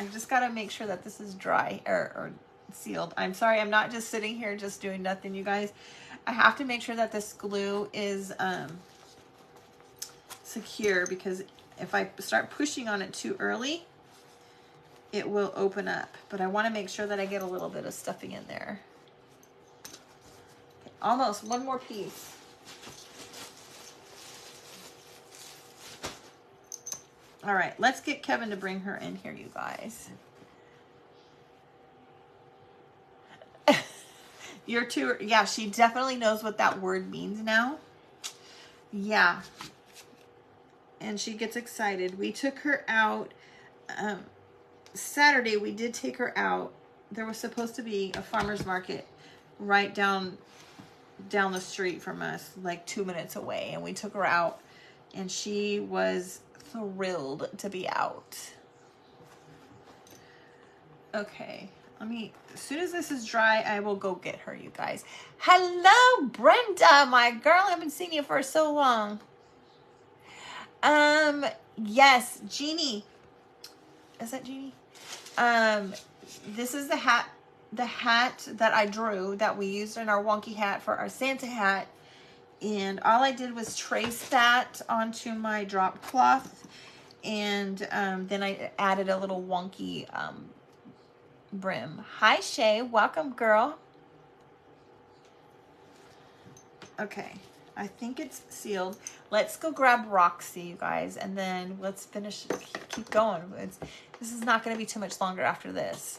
I just got to make sure that this is dry, or sealed. I'm sorry, I'm not just sitting here just doing nothing, you guys. I have to make sure that this glue is secure, because if I start pushing on it too early, it will open up. But I want to make sure that I get a little bit of stuffing in there. Okay, almost one more piece. All right, let's get Kevin to bring her in here, you guys. You're too, yeah, she definitely knows what that word means now. Yeah. And she gets excited. We took her out Saturday. We did take her out. There was supposed to be a farmer's market right down the street from us, like 2 minutes away, and we took her out, and she was thrilled to be out. Okay, as soon as this is dry, I will go get her, you guys. Hello, Brenda, my girl. I haven't seen you for so long. Yes, Jeannie. Is that Jeannie? This is the hat that I drew, that we used in our wonky hat for our Santa hat. And all I did was trace that onto my drop cloth. And then I added a little wonky brim. Hi, Shay. Welcome, girl. Okay. I think it's sealed. Let's go grab Roxy, you guys, and then let's finish, keep going. This is not going to be too much longer after this.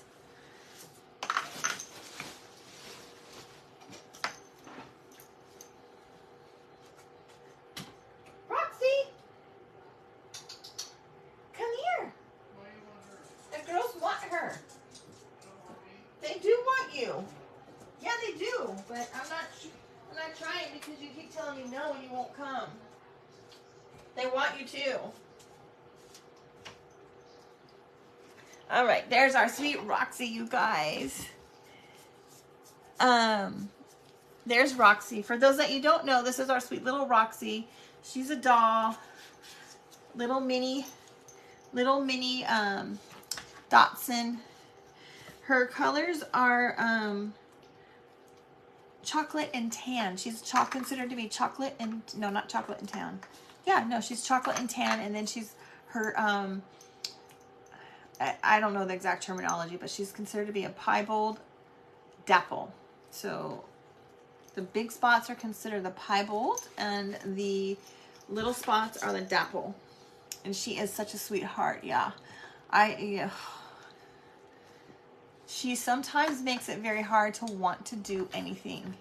Roxy! Come here. The girls want her. They do want you. Yeah, they do, but I'm not trying, because you keep telling me no and you won't come. They want you too. All right, there's our sweet Roxy, you guys. There's Roxy. For those that you don't know, this is our sweet little Roxy. She's a doll, little mini Dotson. Her colors are chocolate and tan. She's considered to be chocolate and, no, not chocolate and tan. Yeah, no, she's chocolate and tan, and then she's her, I don't know the exact terminology, but she's considered to be a piebald dapple. So the big spots are considered the piebald, and the little spots are the dapple. And she is such a sweetheart, yeah. She sometimes makes it very hard to want to do anything.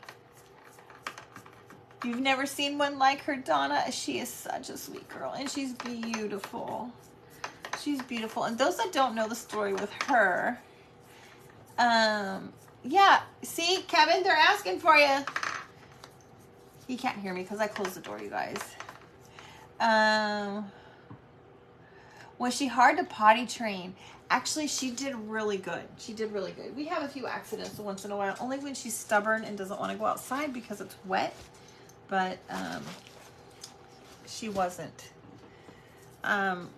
You've never seen one like her, Donna? She is such a sweet girl, and she's beautiful. She's beautiful. And those that don't know the story with her, yeah, see, Kevin, they're asking for you. He can't hear me because I closed the door, you guys. Was she hard to potty train? Actually, she did really good. She did really good. We have a few accidents once in a while, only when she's stubborn and doesn't want to go outside because it's wet. But she wasn't.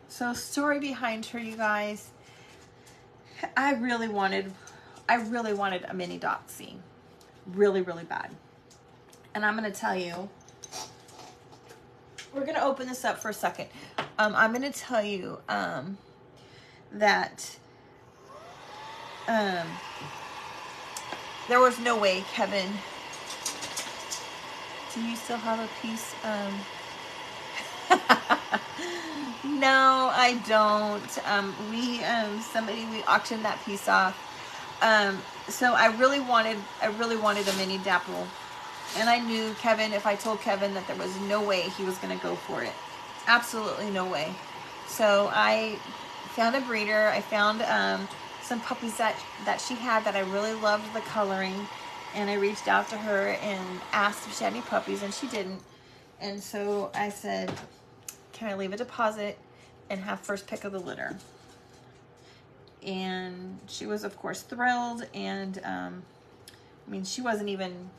So story behind her, you guys. I really wanted a mini Dotsy. Really, really bad. And I'm going to tell you, we're going to open this up for a second. I'm going to tell you that there was no way, Kevin. Do you still have a piece? No, I don't. We auctioned that piece off. So I really wanted a mini dapple. And I knew Kevin, if I told Kevin that there was no way he was going to go for it. Absolutely no way. So I found a breeder. I found some puppies that she had that I really loved the coloring. And I reached out to her and asked if she had any puppies, and she didn't. And so I said, can I leave a deposit and have first pick of the litter? And she was, of course, thrilled. And I mean, she wasn't even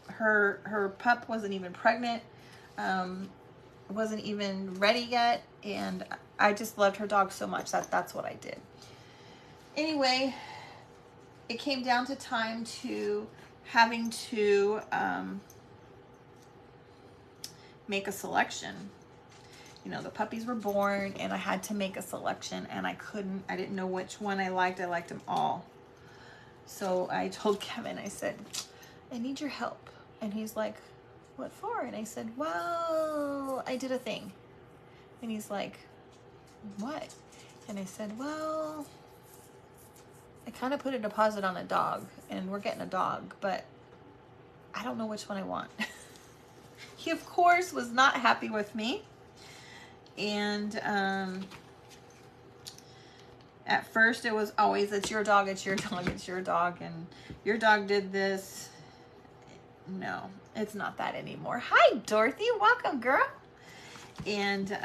her pup wasn't even pregnant, wasn't even ready yet, and I just loved her dog so much that that's what I did. Anyway, it came down to time to having to make a selection. You know, the puppies were born and I had to make a selection, and I didn't know which one I liked. I liked them all. So I told Kevin, I said, I need your help. And he's like, what for? And I said, well, I did a thing. And he's like, what? And I said, well, I kind of put a deposit on a dog, and we're getting a dog, but I don't know which one I want. He, of course, was not happy with me. And at first it was always, it's your dog, it's your dog, it's your dog, and your dog did this. No, it's not that anymore. Hi, Dorothy. Welcome, girl. And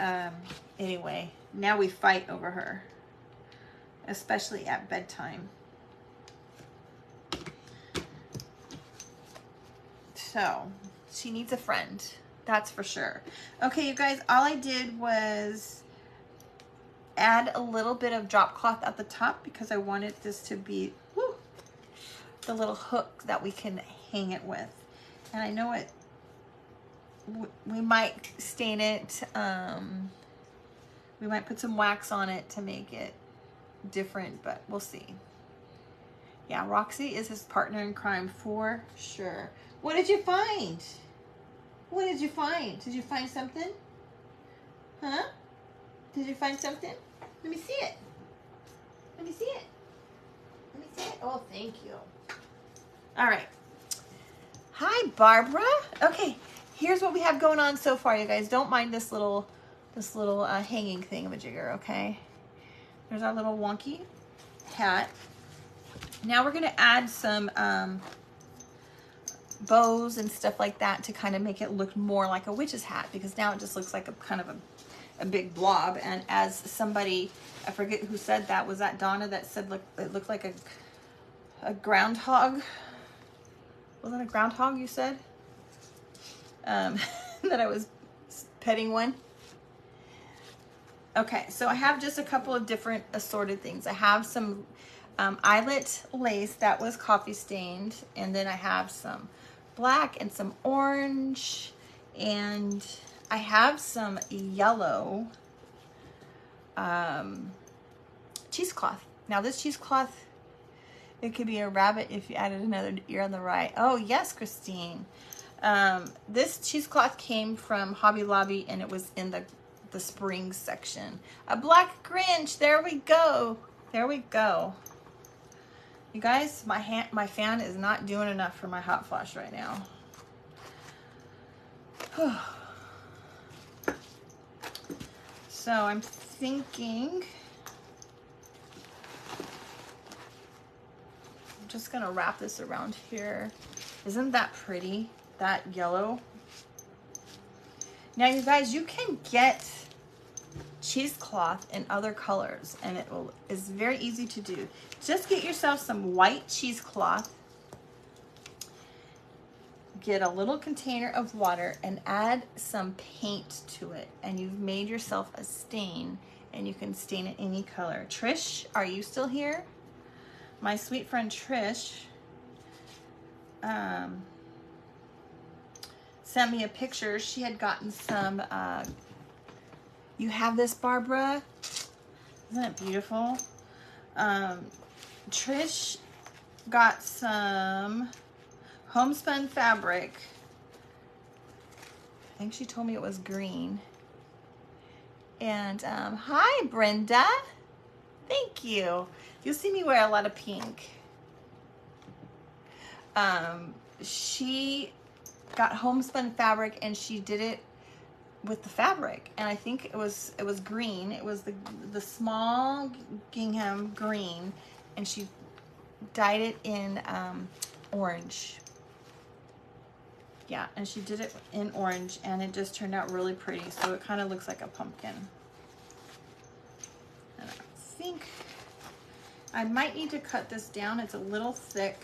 anyway, now we fight over her, especially at bedtime. So she needs a friend, that's for sure. Okay, you guys, all I did was add a little bit of drop cloth at the top because I wanted this to be the little hook that we can hang it with. And I know we might stain it. We might put some wax on it to make it different, but we'll see. Yeah, Roxy is his partner in crime for sure. What did you find? What did you find? Did you find something? Huh? Did you find something? Let me see it. Let me see it. Let me see it. Oh, thank you. All right. Hi, Barbara. Okay, here's what we have going on so far, you guys. Don't mind this little hanging thingamajigger, okay? There's our little wonky hat. Now we're gonna add some bows and stuff like that to kind of make it look more like a witch's hat, because now it just looks like a kind of a big blob. And as somebody, I forget who said that, was that Donna that said look, it looked like a groundhog? Was that a groundhog you said? That I was petting one? Okay, so I have just a couple of different assorted things. I have some eyelet lace that was coffee stained, and then I have some black and some orange, and I have some yellow cheesecloth. Now this cheesecloth, it could be a rabbit if you added another ear on the right. Oh yes, Christine. This cheesecloth came from Hobby Lobby, and it was in the spring section. A black Grinch. There we go. There we go. You guys, my fan is not doing enough for my hot flash right now. So I'm thinking I'm just gonna wrap this around here. Isn't that pretty? That yellow. Now you guys, you can get cheesecloth in other colors, and is very easy to do. Just get yourself some white cheesecloth, get a little container of water, and add some paint to it, and you've made yourself a stain, and you can stain it any color. Trish, are you still here? My sweet friend Trish sent me a picture. She had gotten some you have this, Barbara? Isn't it beautiful? Trish got some homespun fabric. I think she told me it was green. And hi, Brenda. Thank you. You'll see me wear a lot of pink. She got homespun fabric, and she did it with the fabric, and I think it was green. It was the small gingham green, and she dyed it in orange. Yeah, and she did it in orange, and it just turned out really pretty. So it kind of looks like a pumpkin. And I think I might need to cut this down. It's a little thick.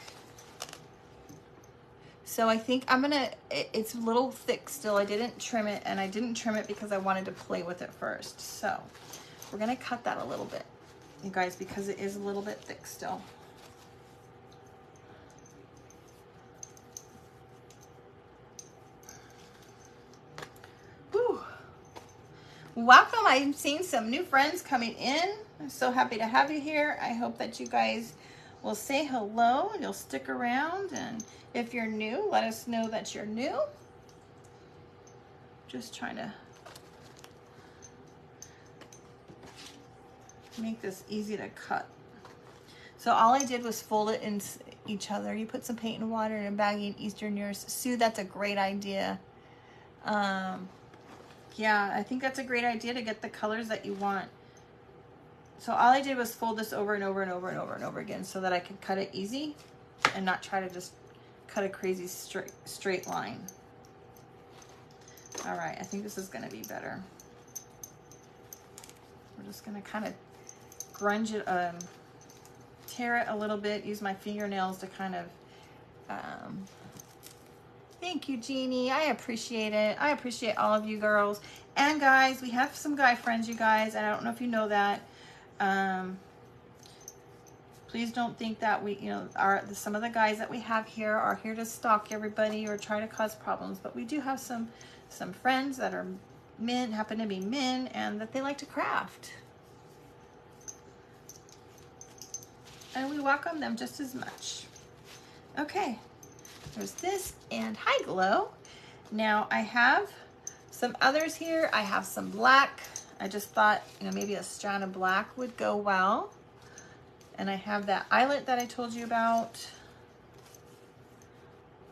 So I think it's a little thick still. I didn't trim it, and I didn't trim it because I wanted to play with it first. So we're gonna cut that a little bit, you guys, because it is a little bit thick still. Welcome. I'm seeing some new friends coming in. I'm so happy to have you here. I hope that you guys will say hello. You'll stick around. And if you're new, let us know that you're new. Just trying to make this easy to cut. So all I did was fold it in each other. You put some paint and water in a baggie in Eastern Europe. Sue, that's a great idea. Yeah, I think that's a great idea to get the colors that you want. So all I did was fold this over and over and over and over and over again so that I could cut it easy and not try to just cut a crazy straight line. All right, I think this is gonna be better. We're just gonna kind of grunge it, tear it a little bit, use my fingernails to kind of, thank you, Jeannie. I appreciate it. I appreciate all of you girls and guys. We have some guy friends, you guys, and I don't know if you know that. Please don't think that we, you know, some of the guys that we have here are here to stalk everybody or try to cause problems, but we do have some friends that are men, happen to be men, and that they like to craft. And we welcome them just as much. Okay, there's this, and hi, Glow. Now I have some others here. I have some black. I just thought, you know, maybe a strand of black would go well. And I have that eyelet that I told you about.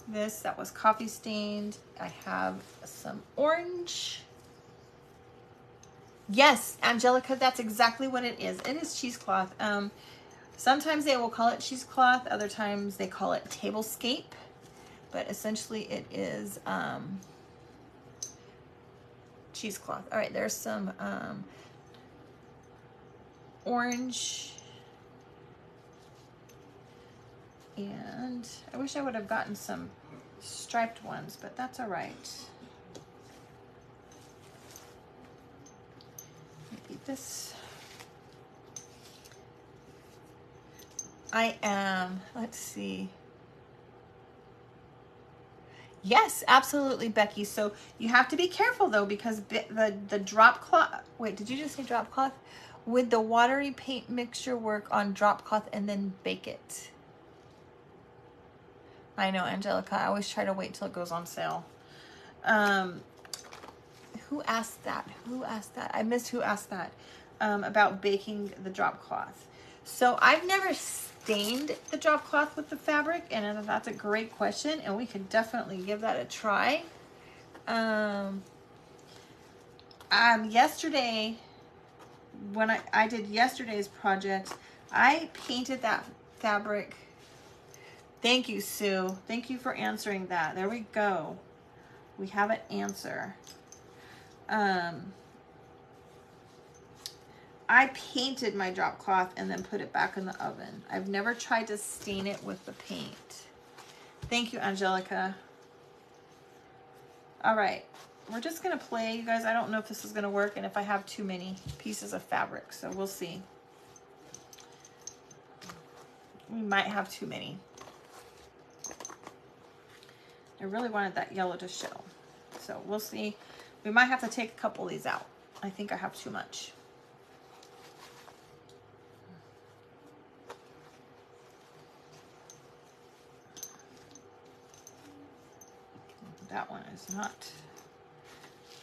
This, that was coffee stained. I have some orange. Yes, Angelica, that's exactly what it is. It is cheesecloth. Sometimes they will call it cheesecloth. Other times they call it tablescape. But essentially it is cheesecloth. All right, there's some orange. And I wish I would have gotten some striped ones, but that's all right. Maybe this. I am, let's see. Yes, absolutely, Becky. So you have to be careful though, because the drop cloth, wait, did you just say drop cloth? Would the watery paint mixture work on drop cloth and then bake it? I know, Angelica, I always try to wait till it goes on sale. Who asked that? Who asked that? I missed who asked that about baking the drop cloth. So I've never stained the drop cloth with the fabric, and that's a great question, and we could definitely give that a try. Yesterday, when I did yesterday's project, I painted that fabric. Thank you, Sue. Thank you for answering that. There we go. We have an answer. I painted my drop cloth and then put it back in the oven. I've never tried to stain it with the paint. Thank you, Angelica. All right, we're just gonna play, you guys. I don't know if this is gonna work and if I have too many pieces of fabric, so we'll see. We might have too many. I really wanted that yellow to show, so we'll see. We might have to take a couple of these out. I think I have too much. That one is not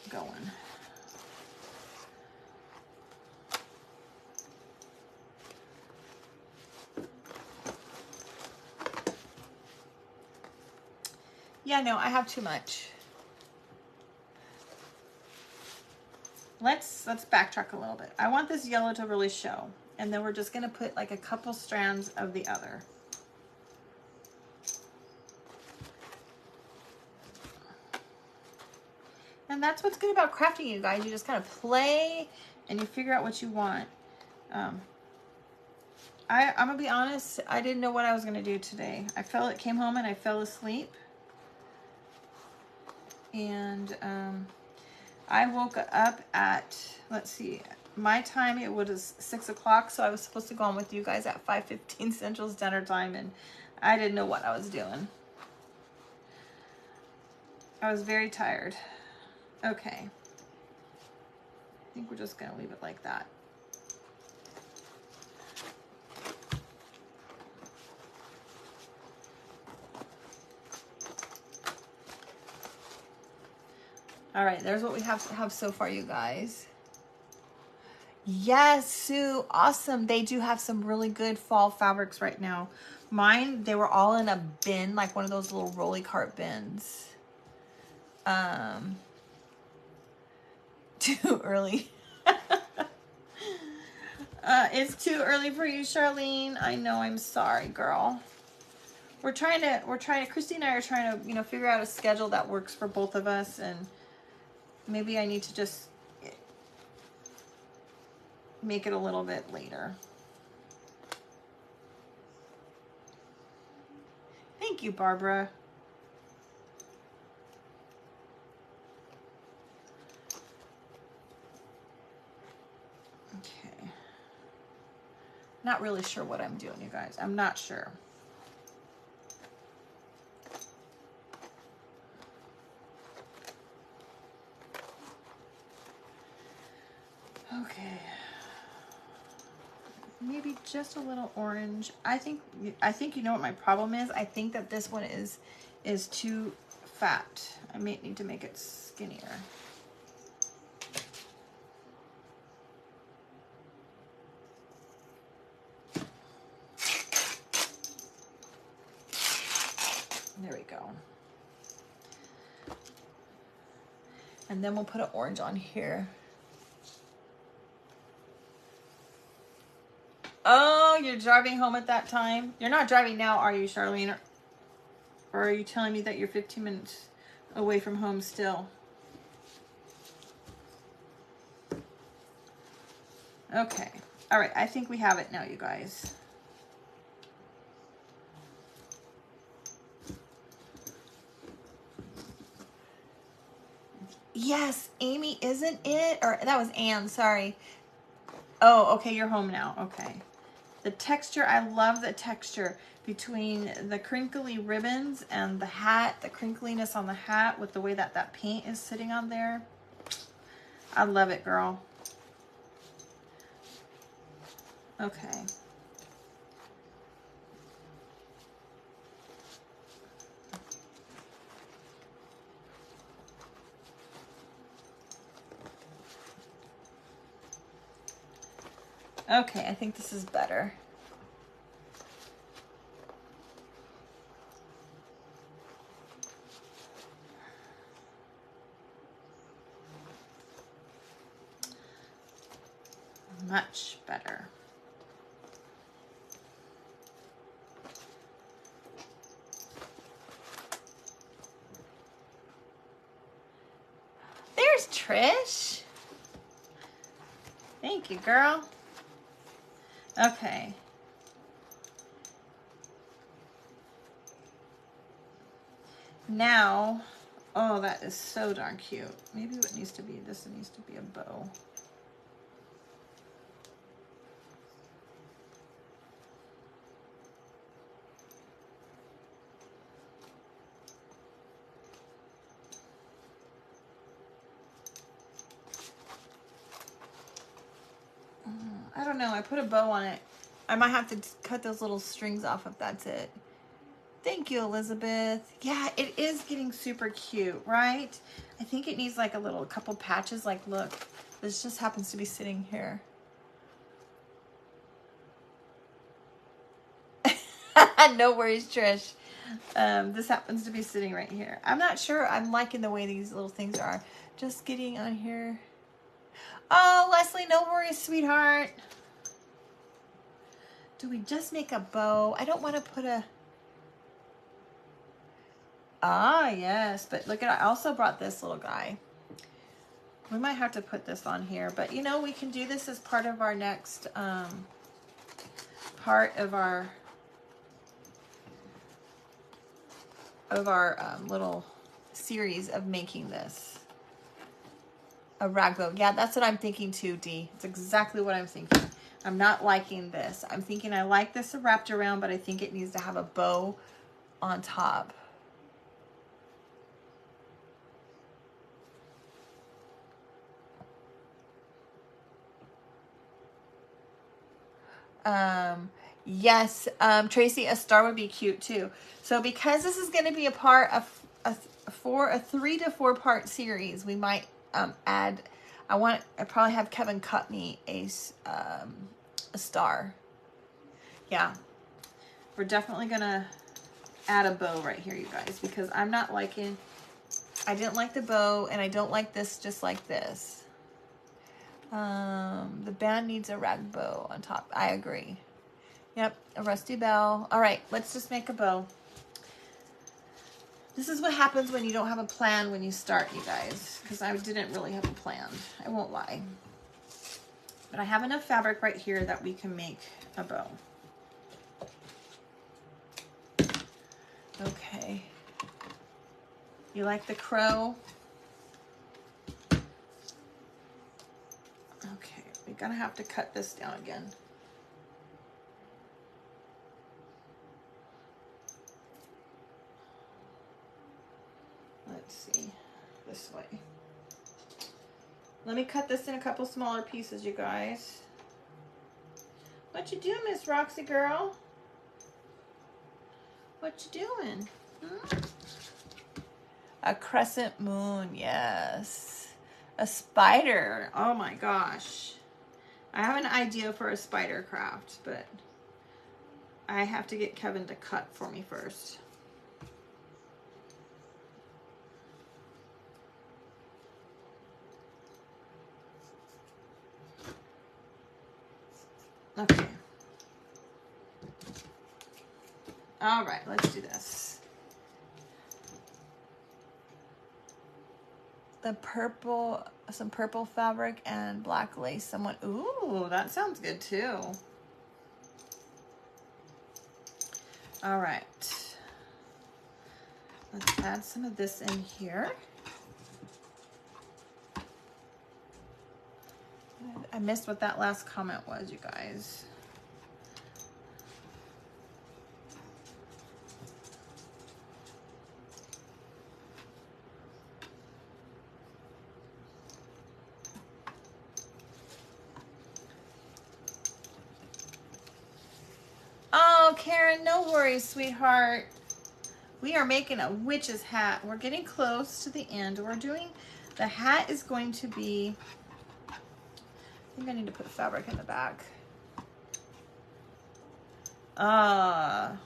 going. Yeah, no, I have too much. Let's backtrack a little bit. I want this yellow to really show, and then we're just gonna put like a couple strands of the other. And that's what's good about crafting, you guys. You just kind of play and you figure out what you want. I'm gonna be honest, I didn't know what I was gonna do today. Came home and I fell asleep. And I woke up at, let's see, my time, it was 6 o'clock, so I was supposed to go on with you guys at 5:15 Central's dinner time, and I didn't know what I was doing. I was very tired. Okay. I think we're just gonna leave it like that. All right, there's what we have so far, you guys. Yes, Sue, awesome. They do have some really good fall fabrics right now. Mine, they were all in a bin, like one of those little rolly cart bins. Too early. It's too early for you, Charlene. I know, I'm sorry, girl. We're trying to, Christy and I are trying to, you know, figure out a schedule that works for both of us, and maybe I need to just make it a little bit later. Thank you, Barbara. Okay. Not really sure what I'm doing, you guys. I'm not sure. Okay. Maybe just a little orange. I think you know what my problem is. I think that this one is too fat. I may need to make it skinnier. There we go. And then we'll put an orange on here. Oh, you're driving home at that time? You're not driving now, are you, Charlene? Or are you telling me that you're 15 minutes away from home still? Okay. All right. I think we have it now, you guys. Yes, Amy, isn't it? Or that was Anne, sorry. Oh, okay, you're home now. Okay. The texture, I love the texture between the crinkly ribbons and the hat, the crinkliness on the hat with the way that that paint is sitting on there. I love it, girl. Okay. Okay, I think this is better. Much better. There's Trish. Thank you, girl. Okay. Now, oh, that is so darn cute. Maybe what needs to be, this needs to be a bow. I don't know. I put a bow on it. I might have to cut those little strings off if that's it. Thank you, Elizabeth. Yeah, it is getting super cute, right? I think it needs like a couple patches. Like, look, this just happens to be sitting here. No worries, Trish. This happens to be sitting right here. I'm not sure. I'm liking the way these little things are. Just getting on here. Oh, Leslie, no worries, sweetheart. Do we just make a bow? I don't want to put a... Ah, yes. But look at, I also brought this little guy. We might have to put this on here. But, you know, we can do this as part of our next... part of our... little series of making this. A rag bow. Yeah, that's what I'm thinking too, Dee. It's exactly what I'm thinking. I'm not liking this. I'm thinking I like this wrapped around, but I think it needs to have a bow on top. Yes, Tracy, a star would be cute too. So because this is going to be a part of a 3 to 4 part series, we might add. I probably have Kevin cut me a star. Yeah, we're definitely gonna add a bow right here, you guys, because I'm not liking. I didn't like the bow, and I don't like this just like this. The band needs a rag bow on top. I agree. Yep, a rusty bell. All right, let's just make a bow. This is what happens when you don't have a plan when you start, you guys, because I didn't really have a plan. I won't lie. But I have enough fabric right here that we can make a bow. Okay. You like the crow? Okay, we're gonna have to cut this down again. Let's see, this way. Let me cut this in a couple smaller pieces, you guys. What you doing, Miss Roxy girl? What you doing? Hmm? A crescent moon, yes. A spider, oh my gosh. I have an idea for a spider craft, but I have to get Kevin to cut for me first. Okay. All right, let's do this. The purple, some purple fabric and black lace. Ooh, that sounds good too. All right. Let's add some of this in here. I missed what that last comment was, you guys. Oh, Karen, no worries, sweetheart. We are making a witch's hat. We're getting close to the end. The hat is going to be, I think I need to put fabric in the back. I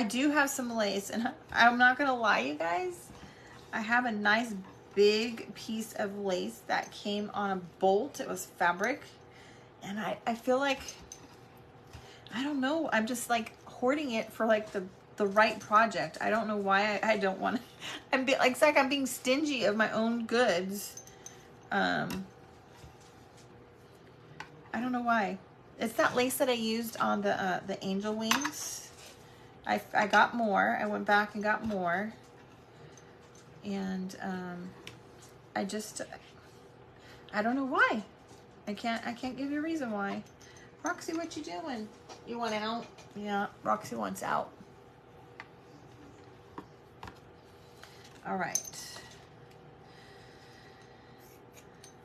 do have some lace, and I'm not gonna lie, you guys. I have a nice big piece of lace that came on a bolt. It was fabric, and I feel like, I don't know, I'm just like hoarding it for like the right project. I don't know why I don't want to. It's like I'm being stingy of my own goods. I don't know why. It's that lace that I used on the angel wings. I got more. I went back and got more. And I don't know why. I can't give you a reason why. Roxy, what you doing? You want out? Yeah, Roxy wants out. All right.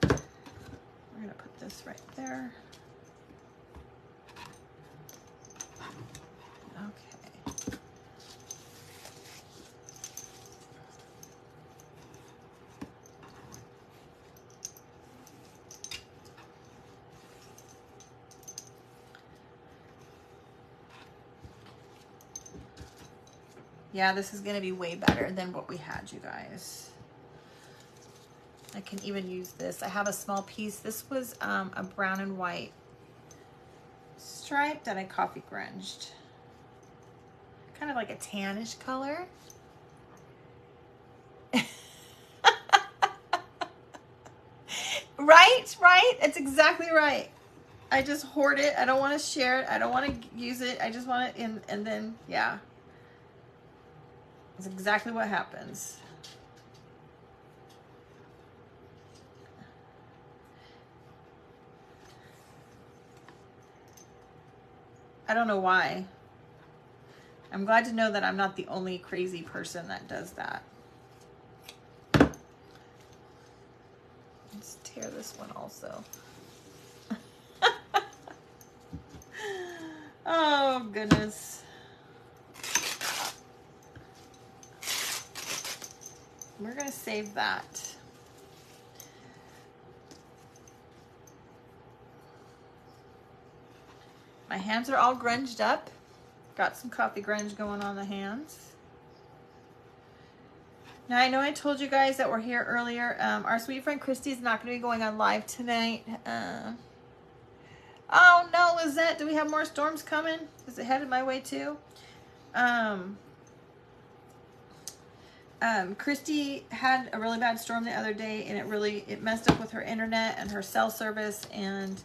We're gonna put this right there. Okay. Yeah, this is gonna be way better than what we had, you guys. I can even use this. I have a small piece. This was a brown and white stripe that I coffee grunged. Kind of like a tannish color. Right? It's exactly right. I just hoard it. I don't want to share it. I don't want to use it. I just want it in, and then, yeah. That's exactly what happens. I don't know why. I'm glad to know that I'm not the only crazy person that does that. Let's tear this one also. Oh, goodness. We're going to save that. My hands are all grunged up. Got some coffee grunge going on the hands. Now, I know I told you guys that we're here earlier. Our sweet friend Christy is not going to be going on live tonight. Oh, no, Lizette. Do we have more storms coming? Is it headed my way, too? Christy had a really bad storm the other day, and it messed up with her internet and her cell service, and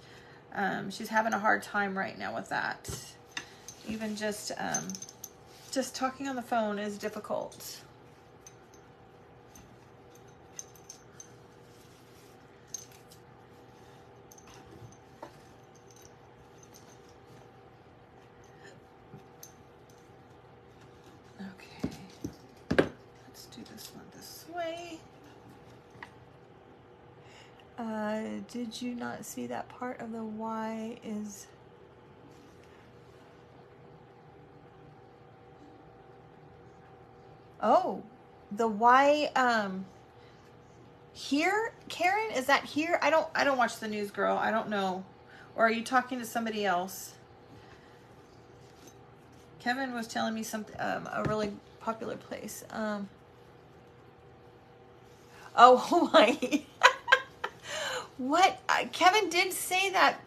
she's having a hard time right now with that. Even just talking on the phone is difficult. Okay, let's do this one this way. Did you not see that part of the Y is... Oh, the Y, here, Karen, is that here? I don't watch the news, girl. I don't know. Or are you talking to somebody else? Kevin was telling me something, a really popular place. Oh, Hawaii. What? Kevin did say that,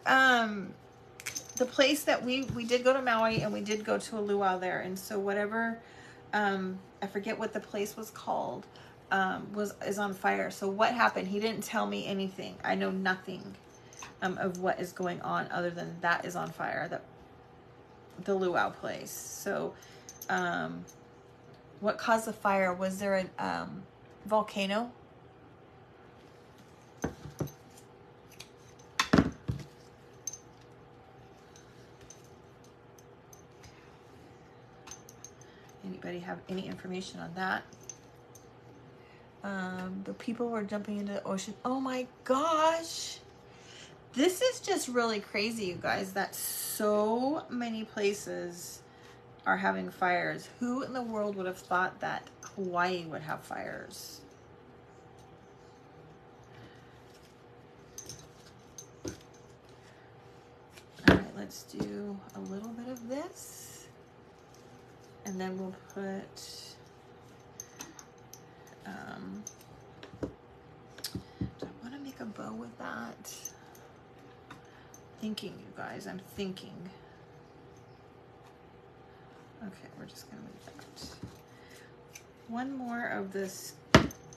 the place that we did go to Maui, and we did go to a luau there. And so whatever, I forget what the place was called, is on fire. So what happened? He didn't tell me anything. I know nothing of what is going on other than that is on fire, the luau place. So what caused the fire? Was there a volcano? Anybody have any information on that? The people were jumping into the ocean. Oh my gosh. This is just really crazy, you guys, that so many places are having fires. Who in the world would have thought that Hawaii would have fires? All right, let's do a little bit of this. And then we'll put, do I want to make a bow with that? Thinking, you guys, I'm thinking. Okay, we're just going to leave that. One more of this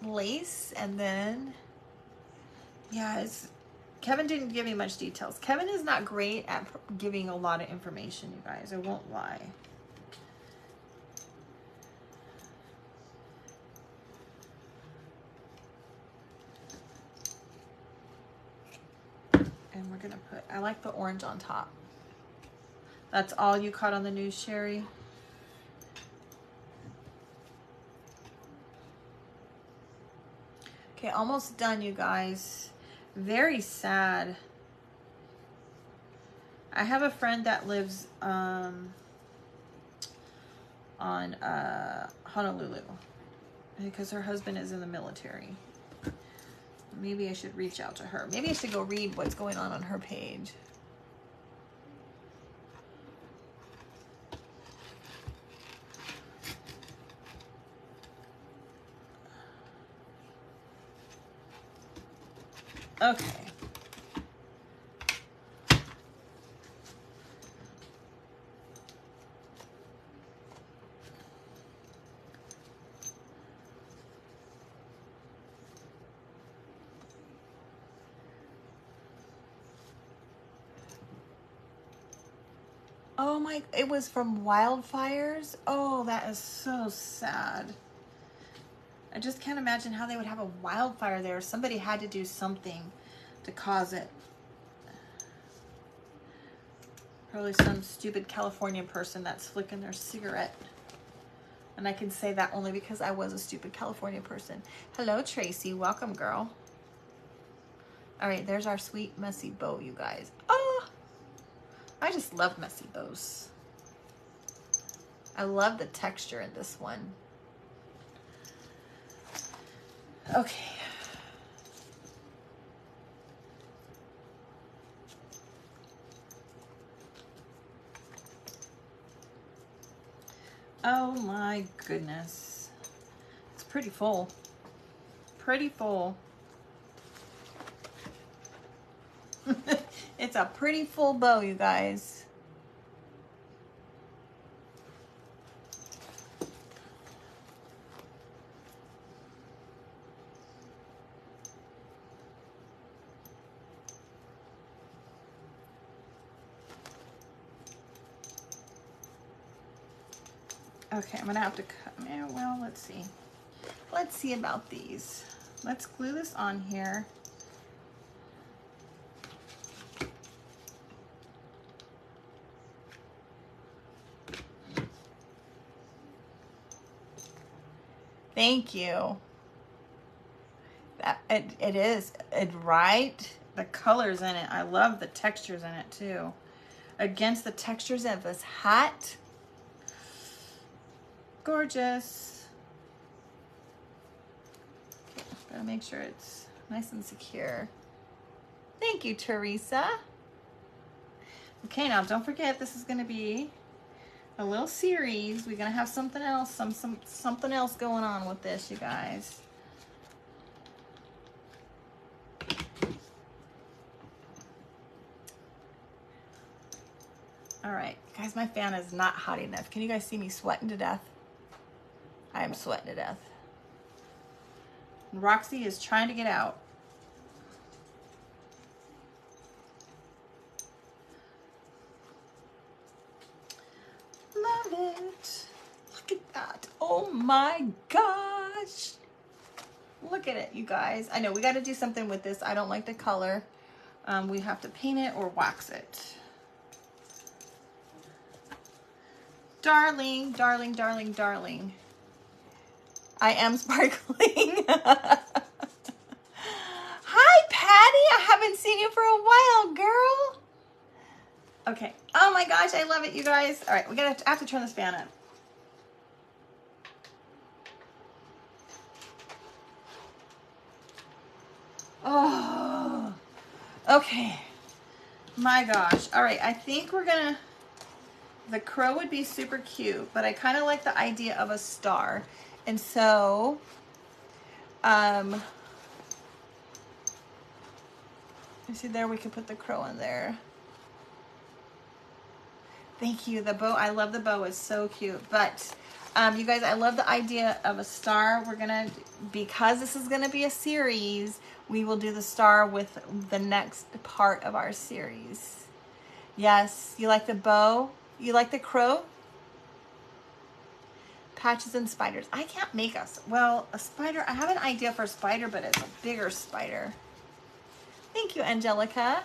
lace, and then, yeah, Kevin didn't give me much details. Kevin is not great at giving a lot of information, you guys. I won't lie. And we're gonna put, I like the orange on top. That's all you caught on the news, Sherry? Okay, almost done, you guys. Very sad. I have a friend that lives on Honolulu because her husband is in the military. Maybe I should reach out to her. Maybe I should go read what's going on her page. Okay. Oh my, it was from wildfires? Oh, that is so sad. I just can't imagine how they would have a wildfire there. Somebody had to do something to cause it. Probably some stupid California person that's flicking their cigarette. And I can say that only because I was a stupid California person. Hello, Tracy. Welcome, girl. All right, there's our sweet, messy bow, you guys. Oh! I just love messy bows. I love the texture in this one. Okay. Oh my goodness. It's pretty full. Pretty full. It's a pretty full bow, you guys. Okay, I'm gonna have to cut, well, let's see. Let's see about these. Let's glue this on here. Thank you. That it is right. The colors in it. I love the textures in it too. Against the textures of this hat. Gorgeous. Okay, gotta make sure it's nice and secure. Thank you, Teresa. Okay, now don't forget this is gonna be a little series. We're gonna have something else, something else going on with this, you guys. All right, guys, my fan is not hot enough. Can you guys see me sweating to death? I am sweating to death. And Roxy is trying to get out. Love it. Look at that. Oh my gosh. Look at it, you guys. I know we got to do something with this. I don't like the color. We have to paint it or wax it. Darling, darling, darling, darling. I am sparkling. Hi, Patty. I haven't seen you for a while, girl. Okay. Oh my gosh, I love it, you guys. All right, I have to turn this fan on. Oh, okay. My gosh. All right, I think we're gonna, the crow would be super cute, but I kind of like the idea of a star. And so, you see there, we could put the crow in there. Thank you. The bow, I love the bow. It's so cute. But you guys, I love the idea of a star. We're gonna, because this is gonna be a series, we will do the star with the next part of our series. Yes, you like the bow? You like the crow? Patches and spiders. I can't make us. Well, a spider, I have an idea for a spider, but it's a bigger spider. Thank you, Angelica.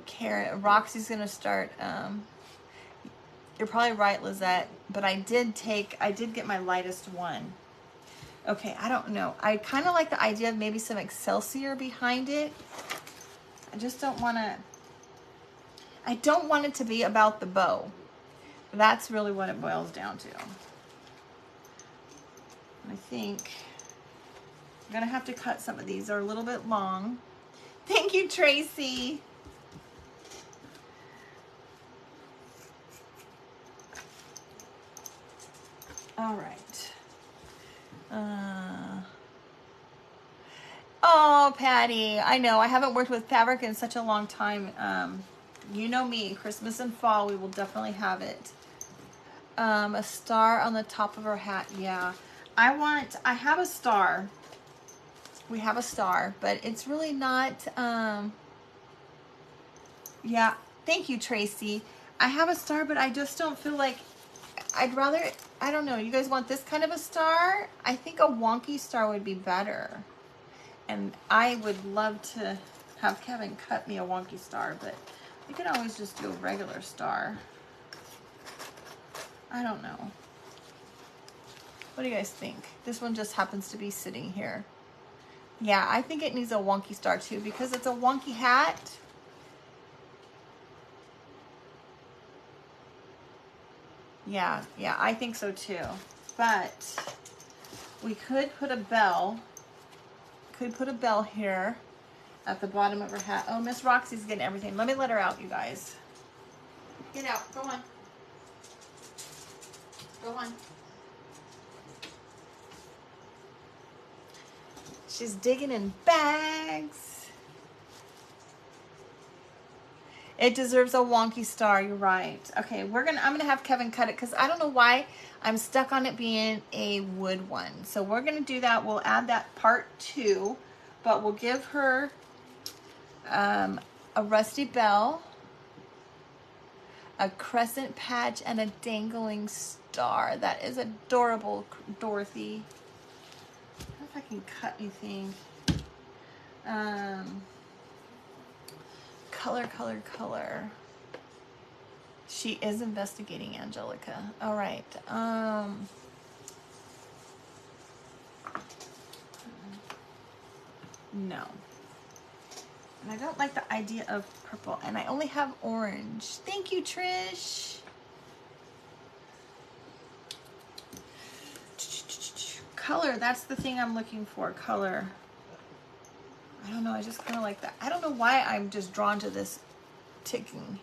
Karen, Roxy's gonna start. You're probably right, Lizette, but I did get my lightest one. Okay, I don't know. I kind of like the idea of maybe some Excelsior behind it. I just don't want to, I don't want it to be about the bow. That's really what it boils down to. I think I'm gonna have to cut some of these. They're a little bit long. Thank you, Tracy. All right. Oh, Patty, I know. I haven't worked with fabric in such a long time. You know me, Christmas and fall, we will definitely have it. A star on the top of her hat. Yeah. I have a star. We have a star, but it's really not, yeah. Thank you, Tracy. I have a star, but I just don't feel like, I'd rather, I don't know, you guys want this kind of a star? I think a wonky star would be better. And I would love to have Kevin cut me a wonky star, but we could always just do a regular star. I don't know. What do you guys think? This one just happens to be sitting here. Yeah, I think it needs a wonky star too because it's a wonky hat. Yeah, yeah, I think so too. But we could put a bell. Could put a bell here at the bottom of her hat. Oh, Miss Roxy's getting everything. Let me let her out, you guys. Get out. Go on. Go on. She's digging in bags. It deserves a wonky star. You're right. Okay, I'm gonna have Kevin cut it because I don't know why I'm stuck on it being a wood one. So we're gonna do that. We'll add that part 2, but we'll give her a rusty bell, a crescent patch, and a dangling star. That is adorable, Dorothy. I don't know if I can cut anything. Color. She is investigating, Angelica. All right. No. And I don't like the idea of purple. And I only have orange. Thank you, Trish. Color. That's the thing I'm looking for. Color. I don't know. I just kind of like that. I don't know why I'm just drawn to this ticking.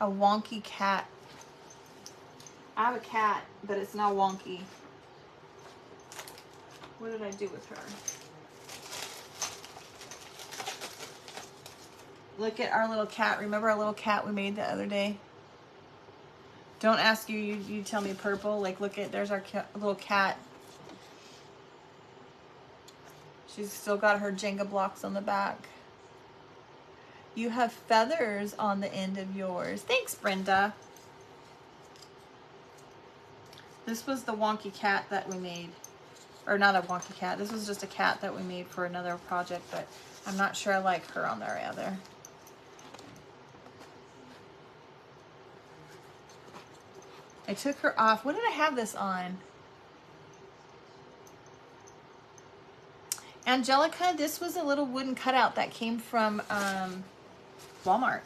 A wonky cat. I have a cat, but it's not wonky. What did I do with her? Look at our little cat. Remember our little cat we made the other day? Don't ask you tell me purple. Like, look at, there's our little cat. She's still got her Jenga blocks on the back. You have feathers on the end of yours. Thanks, Brenda. This was the wonky cat that we made. Or not a wonky cat. This was just a cat that we made for another project, but I'm not sure I like her on there either. I took her off. What did I have this on? Angelica, this was a little wooden cutout that came from Walmart.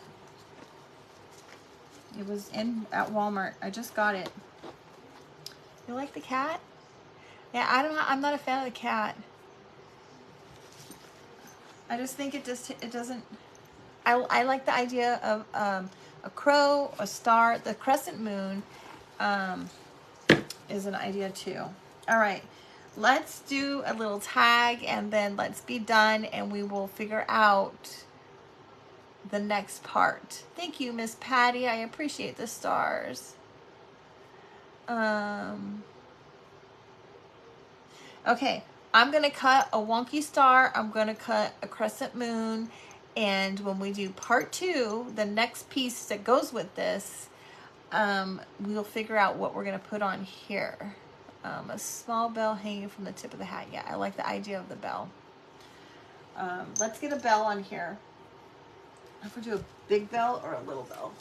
It was at Walmart. I just got it. You like the cat? Yeah, I'm not a fan of the cat. I just think it doesn't. I like the idea of a crow, a star, the crescent moon is an idea too. All right, let's do a little tag and then let's be done and we will figure out the next part. Thank you, Miss Patty. I appreciate the stars. Okay, I'm going to cut a wonky star. I'm going to cut a crescent moon. And when we do part 2, the next piece that goes with this, we'll figure out what we're going to put on here. A small bell hanging from the tip of the hat. Yeah, I like the idea of the bell. Let's get a bell on here. If we do a big bell or a little bell.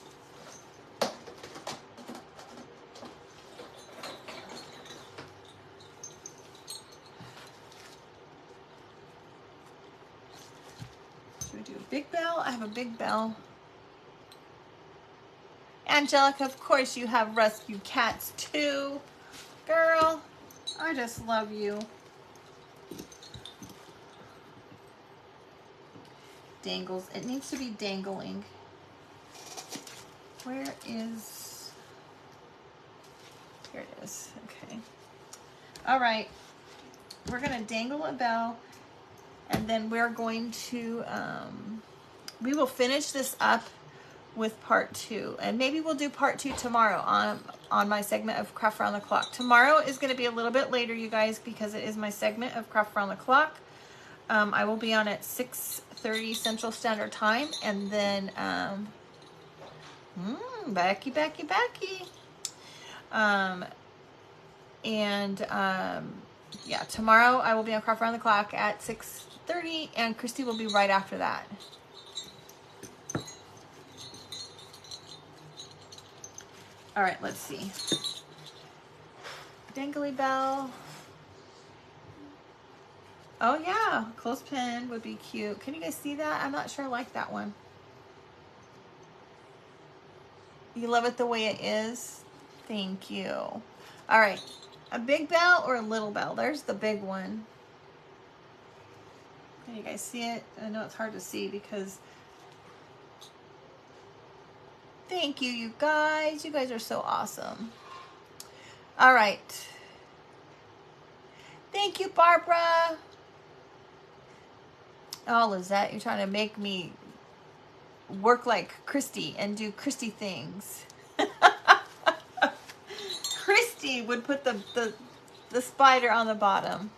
Should we do a big bell? I have a big bell. Angelica, of course you have rescued cats too. Girl, I just love you. Dangles. It needs to be dangling. Where is... Here it is. Okay. All right. We're going to dangle a bell. And then we're going to... we will finish this up with part 2. And maybe we'll do part 2 tomorrow on my segment of Craft Around the Clock. Tomorrow is going to be a little bit later, you guys, because it is my segment of Craft Around the Clock. I will be on at 6:30 Central Standard Time, and then Becky. Yeah, tomorrow I will be on Craft Around the Clock at 6:30, and Christy will be right after that. All right, let's see. Dangly bell. Oh yeah, clothespin would be cute. Can you guys see that? I'm not sure I like that one. You love it the way it is? Thank you. All right. A big bell or a little bell? There's the big one. Can you guys see it? I know it's hard to see because... Thank you, you guys. You guys are so awesome. All right. Thank you, Barbara. Oh, Lizette, you're trying to make me work like Christy and do Christy things. Christy would put the spider on the bottom.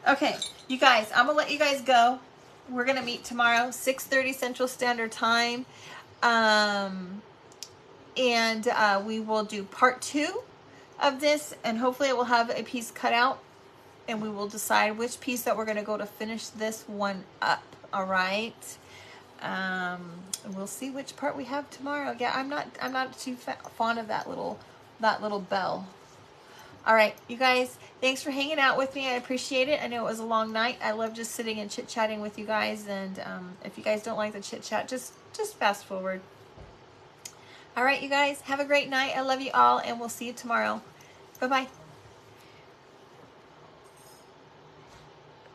Okay, you guys, I'm going to let you guys go. We're going to meet tomorrow, 6:30 Central Standard Time. We will do part 2 of this, and hopefully it will have a piece cut out, and we will decide which piece that we're going to go to finish this one up. All right. We'll see which part we have tomorrow. Yeah, I'm not too fond of that little bell. All right, you guys, thanks for hanging out with me. I appreciate it. I know it was a long night. I love just sitting and chit-chatting with you guys, and if you guys don't like the chit-chat, just fast forward. All right, you guys, have a great night. I love you all, and we'll see you tomorrow. Bye-bye.